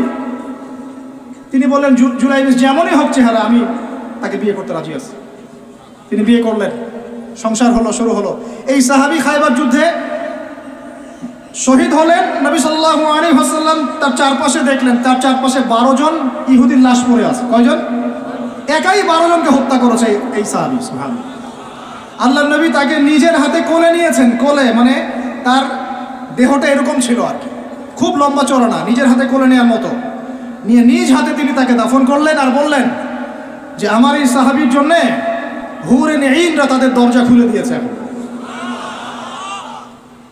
তিনি বললেন জুলাইবিস যেমনই হোক চেহারা, আমি তাকে বিয়ে করতে রাজি আছি। তিনি বিয়ে করলেন, সংসার হলো, শুরু হলো। এই সাহাবী খায়বার যুদ্ধে শহীদ হলেন। নবী সাল্লাল্লাহু আলাইহি ওয়াসাল্লাম তার চারপাশে দেখলেন, তার চারপাশে 12 জন ইহুদির লাশ পড়ে আছে। কয়জন? একাই 12 জনকে হত্যা করেছে এই সাহাবী। সুবহানাল্লাহ। আল্লাহর নবী তাকে নিজের হাতে কোলে নিয়েছেন, কোলে মানে তার দেহটা এরকম ছিল আর কি, খুব লম্বা চওড়া না, নিজের হাতে কোলে নেওয়ার মতো নিয়ে নিজ হাতে তিনি তাকে দাফন করলেন। আর বললেন যে আমার এই সাহাবীর জন্যে হুরে নেইনরা তাদের দরজা খুলে দিয়েছে।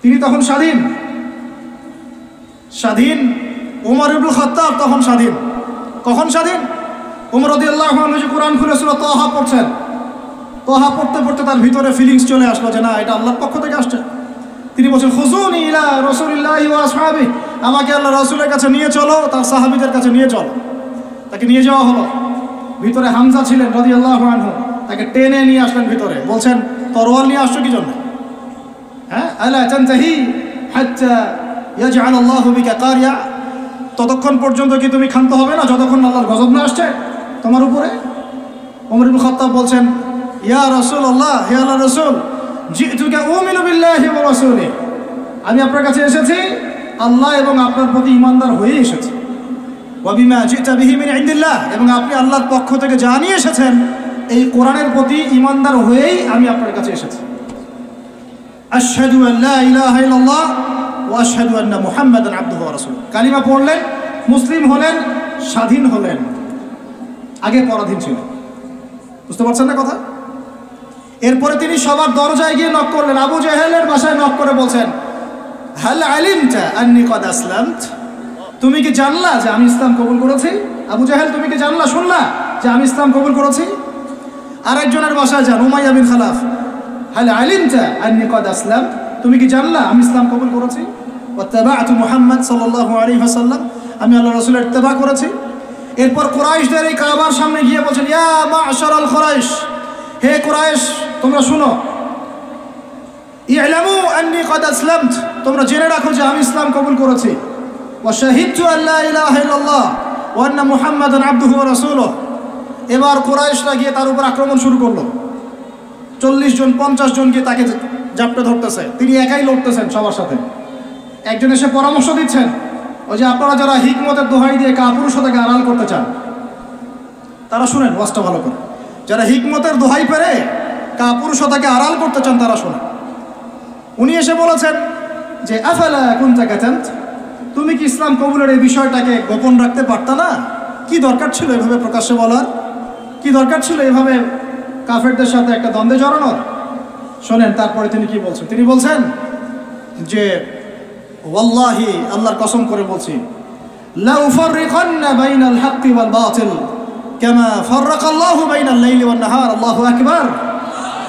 তিনি তখন স্বাধীন। ওমর ইবনুল খাত্তাব তখন স্বাধীন। কখন স্বাধীন? ওমর রাদিয়াল্লাহু আনহু যে কোরআন খুলে সূরা তাহা পড়ছেন, তাহা পড়তে পড়তে তার ভিতরে ফিলিংস চলে আসলো যে না, এটা আল্লাহর পক্ষ থেকে আসছে। তিনি বলছেন, খুযুনি ইলা রাসূলিল্লাহি ওয়া আসহাবি, আমাকে আল্লাহ রাসূলের কাছে নিয়ে চলো, তার সাহাবীদের কাছে নিয়ে চলো। তাকে নিয়ে যাওয়া হলো। ভিতরে হামজা ছিলেন রাদিয়াল্লাহু আনহু, তাকে টেনে নিয়ে আসলেন ভিতরে। বলছেন, তরোয়াল নিয়ে আসছো কি জন্য? হ্যাঁ, আলা তানতাহি হাত্তা ইয়াজআল আল্লাহু বিকা কারিয়া, ততক্ষণ পর্যন্ত কি তুমি ক্ষান্ত হবে না যতক্ষণ আল্লাহর গজব না আসছে তোমার উপরে? ওমর ইবনে খাত্তাব বলছেন, ইয়া রাসূলুল্লাহ, হে আল্লাহর রাসূল, জিতুকা উমিনু বিল্লাহি ওয়া রাসূলিহি, আমি আপনার কাছে এসেছি আল্লাহ এবং আপনার প্রতি ঈমানদার হয়ে এসেছি। ওয়া বিমা জিতা বিহি মিন ইনদিল্লাহ, এবং আপনি আল্লাহর পক্ষ থেকে যা নিয়ে এসেছেন এই কোরআনের প্রতি ঈমানদার হয়েই আমি আপনার কাছে এসেছি। আশহাদু আল্লা ইলাহা ইল্লাল্লাহ ওয়া আশহাদু আন্না মুহাম্মাদান আবদুহু ওয়া রাসূলুহু, কালিমা পড়লেন, মুসলিম হলেন, স্বাধীন হলেন। আগে পরাধীন ছিলেন। বুঝতে পারছেন না কথা? এরপরে তিনি সবার দরজায় গিয়ে নক করলেন। আবু জাহেলের বাসায় নক করে বলছেন, হাল আলিমতা আন্নী কদ আসলামত, তুমি কি জানলা যে আমি ইসলাম কবুল করেছি? আবু জাহেল, তুমি কি জানলা, শুনলা যে আমি ইসলাম কবুল করেছি? আরেকজনের বাসায় যান, উমাইয়া বিন খালাফ, হাল আলিমতা আন্নী কদ আসলাম, তুমি কি জানলা আমি ইসলাম কবুল করেছি? ওয়াত্তাবা'তু মুহাম্মদ সাল্লাল্লাহু আলাইহি ওয়াসাল্লাম, আমি আল্লাহর রাসূলের ইত্তেবা করেছি। এরপর কুরাইশদের এই কাবার সামনে গিয়ে বলছেন, ইয়া মা'শারাল কুরাইশ, হে কুরাইশ তোমরা শুনো, ই'লামু আন্নী কদ আসলামত, তোমরা জেনে রাখো যে আমি ইসলাম কবুল করেছি। ওয়া শাহিদতু আল্লা ইলাহা ইল্লাল্লাহ ওয়া আন্না মুহাম্মাদান আবদুহু ওয়া রাসূলুহু। এবার কুরাইশরা গিয়ে তার উপর আক্রমণ শুরু করলো। 40 জন 50 জন গিয়ে তাকে জাপটে ধরতেছে, তিনি একাই লড়তেছেন সবার সাথে। একজন এসে পরামর্শ দিচ্ছেন, ওই যে আপনারা যারা হিকমতের দোহাই দিয়ে কাপুরুষতাকে আড়াল করতে চান তারা শুনেন ওয়াজটা ভালো করে। যারা হিকমতের দোহাই পেরে কাপুরুষতাকে আড়াল করতে চান তারা শুনেন। উনি এসে বলেছেন যে আফালা কুনতা কাতান্ত, তুমি কি ইসলাম কবুলের এই বিষয়টাকে গোপন রাখতে পারতা না? কি দরকার ছিল এভাবে প্রকাশ্যে বলার? কি দরকার ছিল এভাবে কাফেরদের সাথে একটা দ্বন্দ্বে জড়ানোর? শোনেন তারপরে তিনি কি বলছেন। তিনি বলছেন যে ওয়াল্লাহি, আল্লাহর কসম করে বলছি, লা উফাররিকান্না বাইনাল হাক্কি ওয়াল বাতিল কামা ফাররাকাল্লাহু বাইনাল লাইলি ওয়ান নাহার, আল্লাহু আকবার।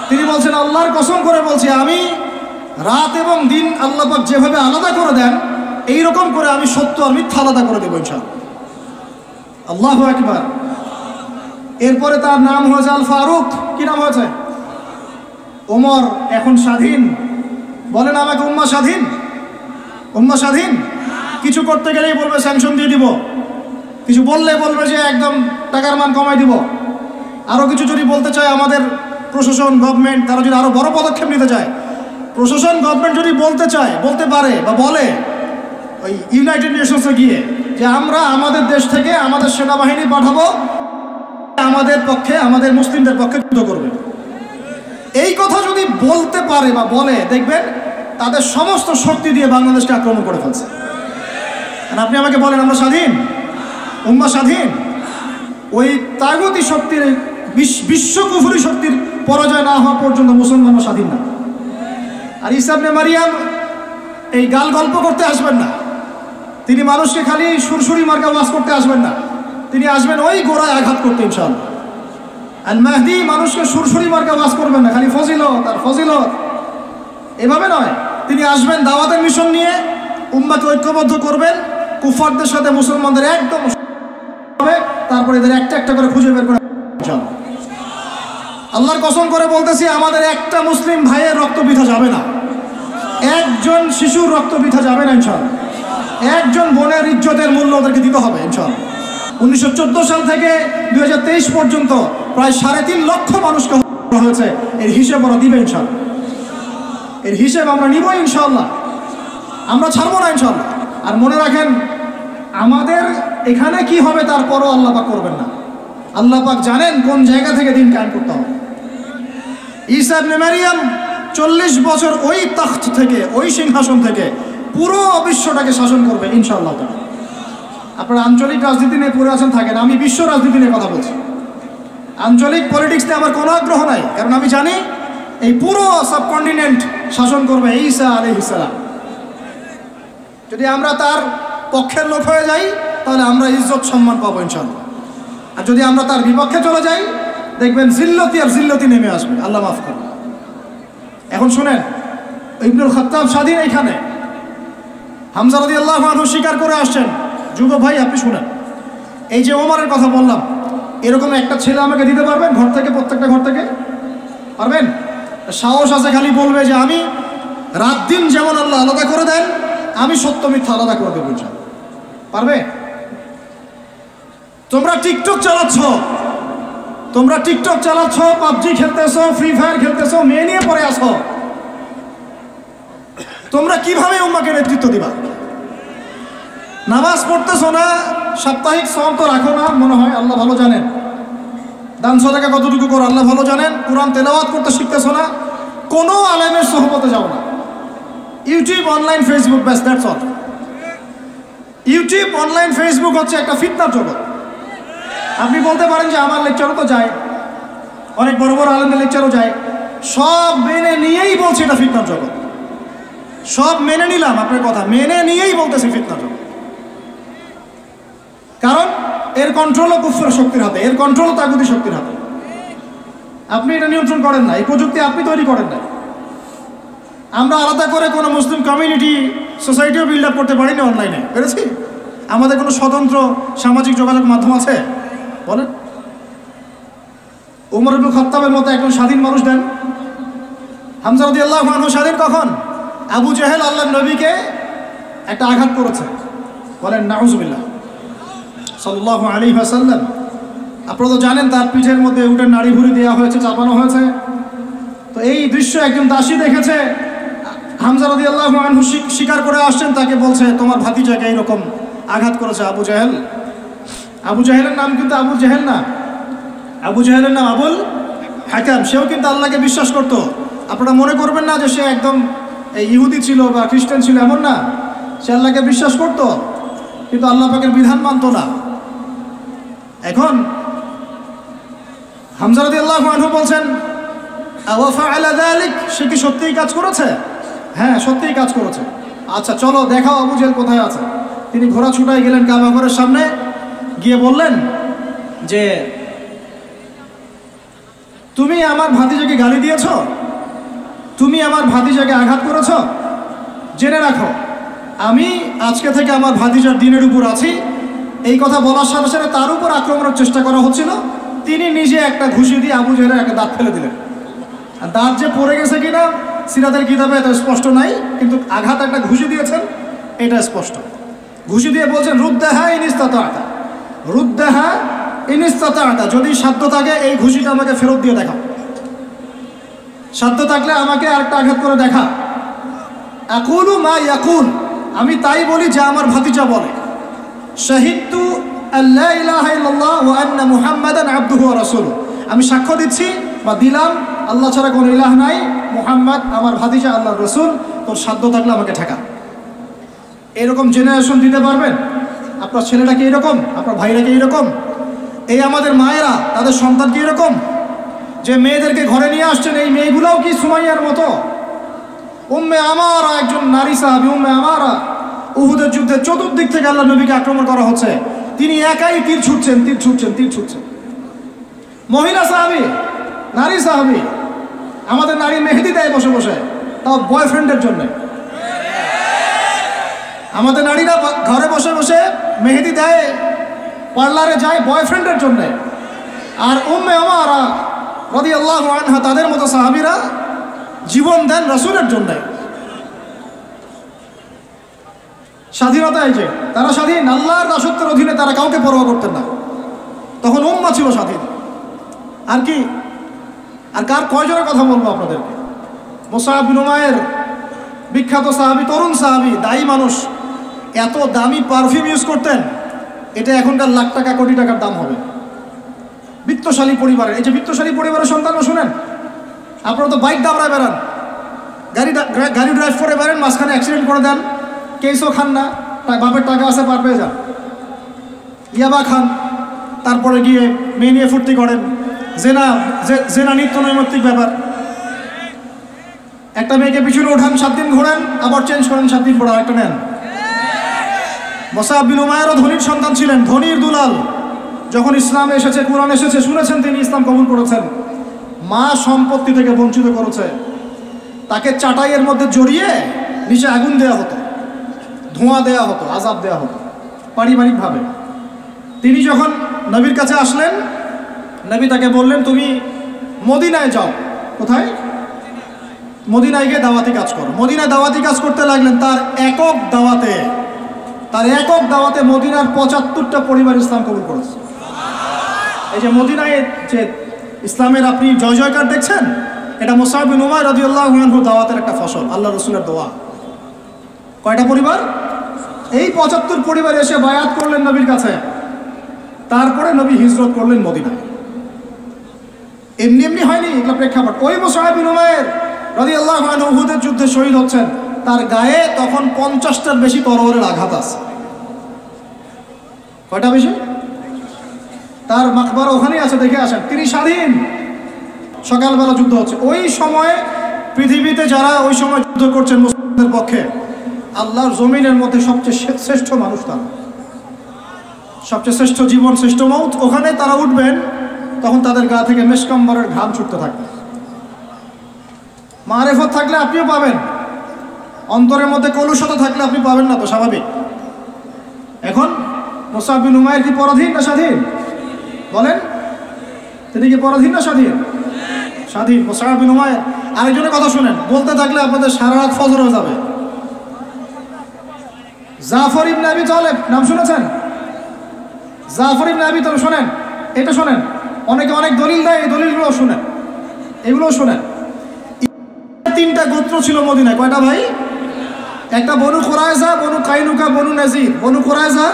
তিনি বলছেন, আল্লাহর কসম করে বলছি, আমি রাত এবং দিন আল্লাহ পাক যেভাবে আলাদা করে দেন এইরকম করে আমি সত্য আর মিথ্যা আলাদা করে দেব ইনশাআল্লাহ। আল্লাহু আকবার। এরপরে তার নাম হয়েছে আল ফারুক। কি নাম হয়েছে? ওমর এখন স্বাধীন। বলেন আমাকে, উম্মাহ স্বাধীন? উম্মাহ স্বাধীন? কিছু করতে গেলেই বলবে স্যাংশন দিয়ে দিব, কিছু বললে বলবে যে একদম টাকার মান কমাই দিব। আরও কিছু যদি বলতে চায় আমাদের প্রশাসন গভর্নমেন্ট, তারা যদি আরও বড় পদক্ষেপ নিতে চায়, প্রশাসন গভর্নমেন্ট যদি বলতে চায়, বলতে পারে বা বলে ওই ইউনাইটেড নেশনসে গিয়ে যে আমরা আমাদের দেশ থেকে আমাদের সেনাবাহিনী পাঠাবো, আমাদের পক্ষে, আমাদের মুসলিমদের পক্ষে যুদ্ধ করবে, এই কথা যদি বলতে পারে বা বলে, দেখবেন তাদের সমস্ত শক্তি দিয়ে বাংলাদেশকে আক্রমণ করে ফেলছে। আর আপনি আমাকে বলেন আমরা স্বাধীন? উম্মাহ স্বাধীন? ওই তাগুতি শক্তির, বিশ্ব কুফরি শক্তির পরাজয় না হওয়া পর্যন্ত মুসলমানরা স্বাধীন না। আর ঈসা ইবনে মারিয়াম এই গাল গল্প করতে আসবেন না, তিনি মানুষকে খালি সুরসুরি মার্কা ওয়াজ করতে আসবেন না, তিনি আসবেন ওই গোড়ায় আঘাত করতে ইনশাআল্লাহ। আল মাহদি মানুষকে সুরসুরি মার্কা ওয়াজ করবেন না, খালি ফজিলত আর ফজিলত, এভাবে নয়। তিনি আসবেন দাওয়াতের মিশন নিয়ে, উম্মাহকে ঐক্যবদ্ধ করবেন, কুফারদের সাথে মুসলমানদের একদম হবে, তারপরে এদের একটা একটা করে খুঁজে বের করে ইনশাআল্লাহ। আল্লাহর কসম করে বলতেছি, আমাদের একটা মুসলিম ভাইয়ের রক্ত বৃথা যাবে না, একজন শিশুর রক্ত বৃথা যাবে না ইনশাআল্লাহ। একজন বোনের ইজ্জতের মূল্য ওদেরকে দিতে হবে ইনশাআল্লাহ। 1914 সাল থেকে 2023 পর্যন্ত প্রায় 3.5 লক্ষ মানুষকে হত্যা হয়েছে, এর হিসেব ওরা দিবে ইনশাআল্লাহ। এর হিসেব আমরা নিব ইনশাআল্লাহ, আমরা ছাড়বো না ইনশাআল্লাহ। আর মনে রাখেন, আমাদের এখানে কি হবে তারপরও আল্লাহ পাক করবেন না। আল্লাহ পাক জানেন কোন জায়গা থেকে দিন কায়েম করতে হবে। ঈসা ইবনে মারিয়াম 40 বছর ওই তখ্ত থেকে, ওই সিংহাসন থেকে পুরো বিশ্বটাকে শাসন করবে ইনশাআল্লাহ। আপনারা আঞ্চলিক রাজনীতি নিয়ে পড়ে আছেন থাকেন, আমি বিশ্ব রাজনীতি নিয়ে কথা বলছি। আঞ্চলিক পলিটিক্স নিয়ে আমার কোনো আগ্রহ নাই, কারণ আমি জানি এই পুরো সাবকন্টিনেন্ট শাসন করবে ঈসা আলাইহিস সালাম। যদি আমরা তার পক্ষের লোক হয়ে যাই তাহলে আমরা ইজ্জত সম্মান পাবো ইনশাআল্লাহ। আর যদি আমরা তার বিপক্ষে চলে যাই দেখবেন জিল্লতি আর জিল্লতি নেমে আসবে, আল্লাহ মাফ করুন। এখন শুনেন, ইবনুল খাত্তাব স্বাধীন এইখানে হামজা রাদিয়াল্লাহু আনহু স্বীকার করে আসছেন। যুব ভাই আপনি শুনেন, এই যে ওমরের কথা বললাম, এরকম একটা ছেলে আমাকে দিতে পারবেন ঘর থেকে, প্রত্যেকটা ঘর থেকে পারবেন? সাহস আছে খালি বলবে যে আমি রাত দিন যেমন আল্লাহ আলাদা করে দেন আমি সত্য মিথ্যা আলাদা করে দেবো ইনশাআল্লাহ। পারবে? তোমরা টিকটক চালাচ্ছ, পাবজি খেলতেছো, ফ্রি ফায়ার খেলতেছো, মেয়ে নিয়ে পড়ে আসো, তোমরা কিভাবে উম্মাকে নেতৃত্ব দিবা? নামাজ পড়তেছো না, সাপ্তাহিক সওম তো রাখো না মনে হয়, আল্লাহ ভালো জানেন। দান সাদাকা কতটুকু করো আল্লাহ ভালো জানেন। কুরআন তেলাওয়াত করতে শিখতেছো না, কোনো আলেমের সোহবতে যাও না। ইউটিউব, অনলাইন, ফেসবুক, ব্যাস, that's all. YouTube, online, Facebook হচ্ছে একটা ফিতনার জগৎ। আপনি বলতে পারেন যে আমার লেকচারও তো যায়, অনেক বড় বড় আলেমদের লেকচারও যায়, সব মেনে নিয়েই বলছে এটা ফিতনার জগৎ। সব মেনে নিলাম, আপনার কথা মেনে নিয়েই বলতেছি ফিতনার জগৎ। কারণ এর কন্ট্রোলও কুফরের শক্তির হাতে, এর কন্ট্রোলও তাগুতি শক্তির হাতে। আপনি এটা নিয়ন্ত্রণ করেন না, এই প্রযুক্তি আপনি তৈরি করেন না। আমরা আলাদা করে কোনো মুসলিম কমিউনিটি, সোসাইটিও বিল্ড আপ করতে পারিনি অনলাইনে, পেরেছি? আমাদের কোনো স্বতন্ত্র সামাজিক যোগাযোগ মাধ্যম আছে বলেন? উমর ইবনে খাত্তাবের মতো একজন স্বাধীন মানুষ দেন। হামজা রাদিয়াল্লাহু আনহু স্বাধীন কখন? আবু জেহেল আল্লাহর নবীকে একটা আঘাত করেছে, বলেন নাউজুবিল্লাহ সাল্লাল্লাহু আলাইহি ওয়াসাল্লাম। আপনারা তো জানেন তার পিঠের মধ্যে উটের নাড়ি ভুড়ি দেওয়া হয়েছে, চাপানো হয়েছে। তো এই দৃশ্য একজন দাসী দেখেছে, হামজা রাদিয়াল্লাহু আনহু স্বীকার করে আসছেন, তাকে বলছে তোমার ভাতিজাকে এইরকম আঘাত করেছে আবু জেহেল। আবু জেহেলের নাম কিন্তু আবু জেহেল না, আবু জেহেলের নাম আবুল হাকাম। সেও কিন্তু আল্লাহকে বিশ্বাস করতো। আপনারা মনে করবেন না যে সে একদম ইহুদি ছিল বা খ্রিস্টান ছিল, এমন না। সে আল্লাহকে বিশ্বাস করতো কিন্তু আল্লাহ পাকের বিধান মানত না। এখন হামজা রাদিয়াল্লাহু আনহু বলছেন আওয়া ফাআলা যালিক, সে কি সত্যিই কাজ করেছে? হ্যাঁ, সত্যিই কাজ করেছে। আচ্ছা চলো দেখাও আবু জেহেল কোথায় আছে। তিনি ঘোড়া ছুটাই গেলেন কাবা ঘরের সামনে, গিয়ে বললেন যে তুমি আমার ভাতিজাকে গালি দিয়েছ, তুমি আমার ভাতিজাকে আঘাত করেছ, জেনে রাখো আমি আজকে থেকে আমার ভাতিজার দিনের উপর আছি। এই কথা বলার সাথে সাথে তার উপর আক্রমণের চেষ্টা করা হচ্ছিল। তিনি নিজে একটা ঘুষি দিয়ে আবু জেহেলের একটা দাঁত ফেলে দিলেন। আর দাঁত যে পড়ে গেছে কিনা সিরাতের কিতাবে এটা স্পষ্ট নাই, কিন্তু আঘাত একটা ঘুষি দিয়েছেন এটা স্পষ্ট। ঘুষি দিয়ে বলছেন রুদ্দাহা ইনিস্তাতা, রুদ্দাহা ইনিস্তাতা, যদি সাধ্য থাকে এই ঘুষিটা আমাকে ফেরত দিয়ে দেখা, সাধ্য থাকলে আমাকে আরেকটা আঘাত করে দেখা। আকুলু মা ইয়াকুল, আমি তাই বলি যা আমার ভাতিজা বলে। শাহিদতু আল্লা ইলাহা ইল্লাল্লাহ ওয়া আন্না মুহাম্মাদান আবদুহু ওয়া রাসূলুহু, আমি সাক্ষ্য দিচ্ছি বা দিলাম আল্লাহ ছাড়া কোনো ইলাহ নাই, মুহাম্মদ আমার ভাতিজা আল্লাহর রাসূল। তোর সাধ্য থাকলে আমাকে ঠেকা। এরকম জেনারেশন দিতে পারবেন? আপনার ছেলেটা কি এরকম? আপনার ভাইরা কি এরকম? এই আমাদের মায়েরা তাদের সন্তান কি এরকম যে মেয়েদেরকে ঘরে নিয়ে আসছেন? এই মেয়েগুলোও কি সুমাইয়ার মতো? উম্মে আমারা একজন নারী সাহাবী, উম্মে আমারা উহুদের যুদ্ধে চতুর্দিক থেকে আল্লাহ নবীকে আক্রমণ করা হচ্ছে, তিনি একাই তীর ছুটছেন। মহিলা সাহাবী, নারী সাহাবী। আমাদের নারী মেহেদি দেয় বসে বসে, তাও বয়ফ্রেন্ডের জন্য। আমাদের নারীরা ঘরে বসে বসে মেহেদি দেয়, পার্লারে যায় বয়ফ্রেন্ডের জন্যে। আর উম্মে আমারা রাদিয়াল্লাহু আনহা, তাদের মতো সাহাবীরা জীবন দেন রাসূলের জন্যে। স্বাধীনতা এই যে তারা স্বাধীন, আল্লাহর দাসত্বের অধীনে তারা কাউকে পরোয়া করতেন না। তখন উম্মাহ ছিল স্বাধীন। আর কি, আর কার কয়জনের কথা বলবো আপনাদেরকে? মুসআব বিন উমাইর, বিখ্যাত সাহাবী, তরুণ সাহাবী, দায়ী মানুষ, এত দামি পারফিউম ইউজ করতেন, এটা এখনকার লাখ টাকা কোটি টাকার দাম হবে। বিত্তশালী পরিবারের, এই যে বিত্তশালী পরিবারের সন্তানরা শুনেন, আপনারা তো বাইক দাবড়ায় বেড়ান, গাড়ি ড্রাইভ করে বেড়ান, মাঝখানে অ্যাক্সিডেন্ট করে দেন, কেসও খান না, বাপের টাকা আছে পার পেয়ে যান, ইয়াবা খান, তারপরে গিয়ে মেয়ে নিয়ে ফুর্তি করেন, জেনা নিত্য নৈমিত্তিক ব্যাপার। একটা মেয়েকে পিছনে ওঠান, 7 দিন ঘোরেন, আবার চেঞ্জ করেন, 7 দিন পর আরেকটা নেন। মুসআব বিন উমাইরও ধনীর সন্তান ছিলেন, ধনীর দুলাল। যখন ইসলাম এসেছে, কুরআন এসেছে, শুনেছেন তিনি ইসলাম কবুল করেছেন। মা সম্পত্তি থেকে বঞ্চিত করেছে, তাকে চাটাইয়ের মধ্যে জড়িয়ে নিচে আগুন দেওয়া হতো, ধোঁয়া দেওয়া হতো, আযাব দেওয়া হতো পারিবারিকভাবে। তিনি যখন নবীর কাছে আসলেন, নবী তাকে বললেন, তুমি মদিনায় যাও। কোথায়? মদিনায় গিয়ে দাওয়াতি কাজ করো। মদিনায় দাওয়াতি কাজ করতে লাগলেন। তার একক দাওয়াতে মদিনার 75টা পরিবার ইসলাম কবুল করেছে। এই যে মদিনায় যে ইসলামের আপনি জয় জয়কার দেখছেন, এটা মুসআব বিন উমাইর রাদিয়াল্লাহু আনহু দাওয়াতের একটা ফসল, আল্লাহ রাসূলের দোয়া। কয়টা পরিবার? এই 75 পরিবার এসে বায়াত করলেন নবীর কাছে। তারপরে নবী হিজরত করলেন মদিনায়। এমনি এমনি হয়নি, এগুলো প্রেক্ষাপট। ওই মুসআব বিন উমাইর রাদিয়াল্লাহু আনহু উহুদের যুদ্ধে শহীদ হচ্ছেন, তার গায়ে তখন 50টার বেশি তরবারের আঘাত আছে। কয়টা বেশি? তার মাকবারা ওখানেই আছে, দেখে আসেন। তিনি স্বাধীন। সকালবেলা যুদ্ধ হচ্ছে। ওই সময়ে পৃথিবীতে যারা ওই সময় যুদ্ধ করছেন মুসলিমদের পক্ষে, আল্লাহর জমিনের মধ্যে সবচেয়ে শ্রেষ্ঠ মানুষ তারা, সবচেয়ে শ্রেষ্ঠ জীবন, শ্রেষ্ঠ মৌত। ওখানে তারা উঠবেন, তখন তাদের গা থেকে মেশকাম্বরের ঘাম ছুটতে থাকবে। মারেফত থাকলে আপনিও পাবেন, অন্তরের মধ্যে কলুষতা থাকলে আপনি পাবেন না, তো স্বাভাবিক। এখন মুসআব বিন উমাইর কি পরাধীন না স্বাধীন? বলেন, তিনি কি পরাধীন না স্বাধীন? স্বাধীন মুসআব বিন উমাইর। আরেকজনের কথা শুনেন, বলতে থাকলে আপনাদের সারা রাত ফজর হয়ে যাবে। জাফর ইবনে আবি তালেব নাম শুনেছেন? জাফর ইবনে আবি তালেব শোনেন, এটা শোনেন। অনেকে অনেক দলিল দেয়, এই দলিলগুলো শুনেন, এগুলো শোনেন। 3টা গোত্র ছিল মদিনায়। কয়টা ভাই? একটা বনু কুরাইজা, বনু কাইনুকা, বনু নাজির। বনু কুরাইজা,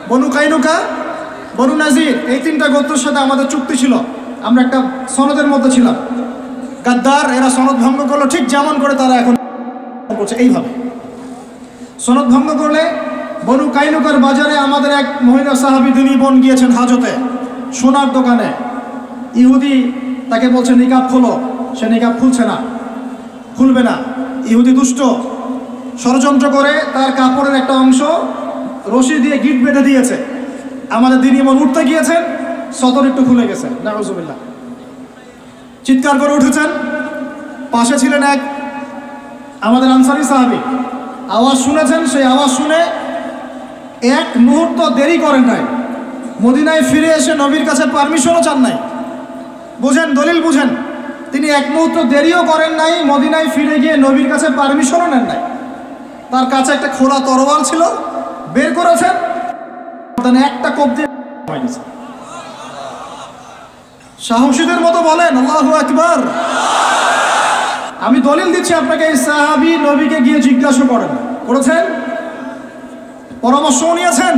বনু কাইনুকা, বনু নাজির, এই 3টা গোত্রের সাথে আমাদের চুক্তি ছিল। আমরা একটা সনদের মধ্যে ছিলাম। গাদ্দার, এরা সনদ ভঙ্গ করলো, ঠিক যেমন করে তারা এখন করছে এইভাবে। সনদ ভঙ্গ করলে বনু কাইনুকার বাজারে আমাদের এক মহিলা সাহাবী, তিনি বোন গিয়েছেন হাজতে, সোনার দোকানে। ইহুদি তাকে বলছে নিকাব খোলো, সে নিকাব খুলবে না। ইহুদি দুষ্ট, ষড়যন্ত্র করে তার কাপড়ের একটা অংশ রশি দিয়ে গিট বেঁধে দিয়েছে। আমাদের দিন ইমাম উঠতে গিয়েছেন, সদর একটু খুলে গেছে, নাউজুবিল্লাহ। চিৎকার করে উঠেছেন। পাশে ছিলেন এক আমাদের আনসারী সাহাবী, আওয়াজ শুনেছেন। সেই আওয়াজ শুনে এক মুহূর্ত দেরি করেন নাই, মদিনায় ফিরে এসে নবীর কাছে পারমিশনও চান নাই। বুঝেন, দলিল বুঝেন। তিনি এক মুহূর্ত দেরিও করেন নাই, মদিনায় ফিরে গিয়ে নবীর কাছে পারমিশনও নেন নাই। তার কাছে একটা খোলা তরোয়াল ছিল, বের করেছেন, একটা কোপ দিয়ে সাহসীদের মতো বলেন আল্লাহু আকবার। আমি দলিল দিচ্ছি আপনাকে, এই সাহাবী নবীকে গিয়ে জিজ্ঞাসা করেছেন, পরামর্শও নিয়েছেন।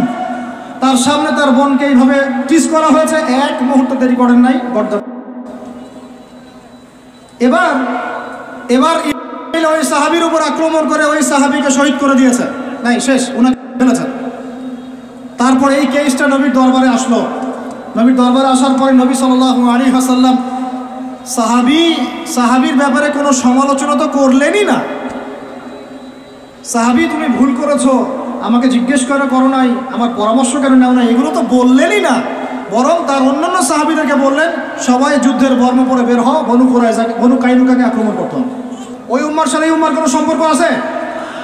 তার সামনে তার বোনকে এইভাবে টিস করা হয়েছে, এক মুহূর্ত দেরি করেন নাই। এবার ওই সাহাবীর উপর আক্রমণ করে ওই সাহাবীকে শহীদ করে দিয়েছে, নাই শেষ, উনাকে ফেলেছেন। তারপরে এই কেসটা নবীর দরবারে আসলো। নবীর দরবারে আসার পরে নবী সাল্লাল্লাহু আলাইহি ওয়াসাল্লাম সাহাবীর ব্যাপারে কোনো সমালোচনা তো করলেনই না। সাহাবী, তুমি ভুল করেছো, আমাকে জিজ্ঞেস করো নাই, আমার পরামর্শ কেন নেও না, এগুলো তো বললেনই না। বরং তার অন্যান্য সাহাবীদেরকে বললেন, সবাই যুদ্ধের বর্ম পরে বের হও, বনু কুরাইজা, বনু কাইনুকাকে আক্রমণ করতে হবে। ওই উম্মার সাথে এই উম্মার কোনো সম্পর্ক আছে?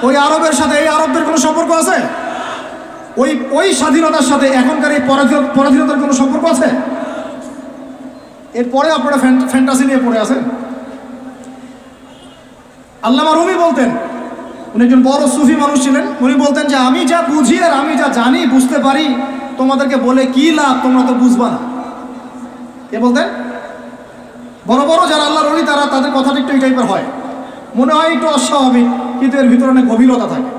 ওই আরবের সাথে এই আরবদের কোনো সম্পর্ক আছে? ওই স্বাধীনতার সাথে এখনকার এই পরাধীনতার কোনো সম্পর্ক আছে? এরপরে আপনারা ফ্যান্টাসি নিয়ে পড়ে আছেন। আল্লামা রুমি বলতেন, উনি একজন বড় সুফি মানুষ ছিলেন। উনি বলতেন যে আমি যা বুঝি আর আমি যা জানি, বুঝতে পারি, তোমাদেরকে বলে কি লাভ, তোমরা তো বুঝবা না। কে বলতেন? বড় বড় যারা আল্লাহর ওলি, তাদের কথাটা একটু এই টাইপের হয়, মনে হয় একটু অস্বাভাবিক, কিন্তু এর ভিতরে অনেক গভীরতা থাকে।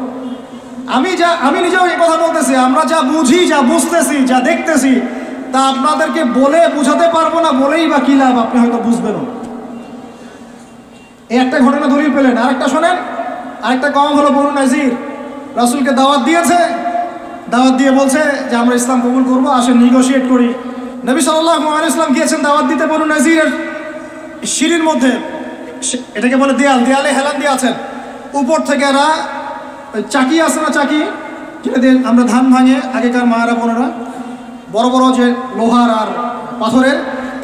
আমি নিজেও এই কথা বলতেছি, আমরা যা বুঝি, যা বুঝতেছি, যা দেখতেছি, তা আপনাদেরকে বলে বুঝাতে পারবো না, বলেই বা কি লাভ, আপনি হয়তো বুঝবেন না। এই একটা ঘটনা দলিল পেলেন। আরেকটা শোনেন, আরেকটা কওম হলো বনু নাজির। রাসূলকে দাওয়াত দিয়েছে, দাওয়াত দিয়ে বলছে যে আমরা ইসলাম কবুল করবো, আসেন নেগোশিয়েট করি। নবী সাল্লাল্লাহু আলাইহি ওয়াসাল্লাম গিয়েছেন দাওয়াত দিতে বনু নাজিরের শিরির মধ্যে। এটাকে বলে দেয়াল, দেয়ালে হেলান দিয়ে আছেন। উপর থেকে এরা চাকি আছে না, চাকি যেটা দিয়ে আমরা ধান ভাঙে আগেকার মায়েরা বোনেরা, বড় বড় যে লোহার আর পাথরের,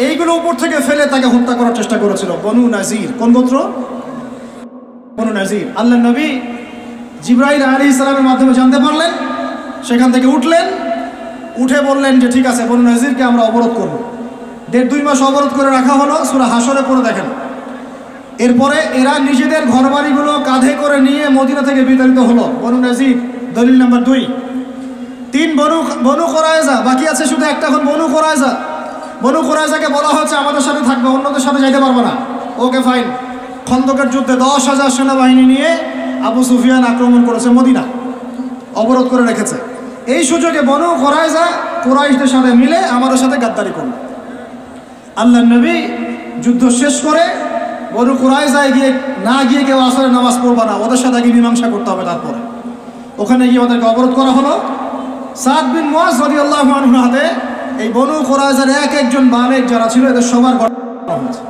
এইগুলো উপর থেকে ফেলে তাকে হত্যা করার চেষ্টা করেছিল বনু নাজির। কোন গোত্র? বনু নাজির। আল্লাহ নবী জিবরাইল আলাইহিস সালামের মাধ্যমে জানতে পারলেন, সেখান থেকে উঠলেন, উঠে বললেন যে ঠিক আছে বনু নাজিরকে আমরা অবরোধ করব। 1.5-2 মাস অবরোধ করে রাখা হলো, সূরা হাসরে পড়ে দেখেন। এরপরে এরা নিজেদের ঘরবাড়িগুলো কাঁধে করে নিয়ে মদিনা থেকে বিতাড়িত হলো। বনু নাজির দলিল নাম্বার 2। 3 বনু কুরাইজা, বাকি আছে শুধু একটা এখন বনু কুরাইজা। বনু কুরাইজাকে বলা হচ্ছে আমাদের সাথে থাকবে, অন্যদের সাথে যাইতে পারবে না। Okay fine. খন্দকের যুদ্ধে 10,000 সেনাবাহিনী নিয়ে আবু সুফিয়ান আক্রমণ করেছে মদিনা, অবরোধ করে রেখেছে। এই সুযোগে বনু কুরাইজা কুরাইশদের সাথে মিলে আমাদের সাথে গাদ্দারি করল। আল্লাহ নবী যুদ্ধ শেষ করে বনু কুরাইজায় গিয়ে কেউ আসরের নামাজ পড়বে না, ওদের সাথে গিয়ে মীমাংসা করতে হবে। তারপরে ওখানে গিয়ে ওদেরকে অবরোধ করা হলো। সাদ বিন মুআজ রাদিয়াল্লাহু আনহুর হাতে এই বনু কুরাইজার এক একজন বালেক যারা ছিল এদের সবার গঠন হয়েছে।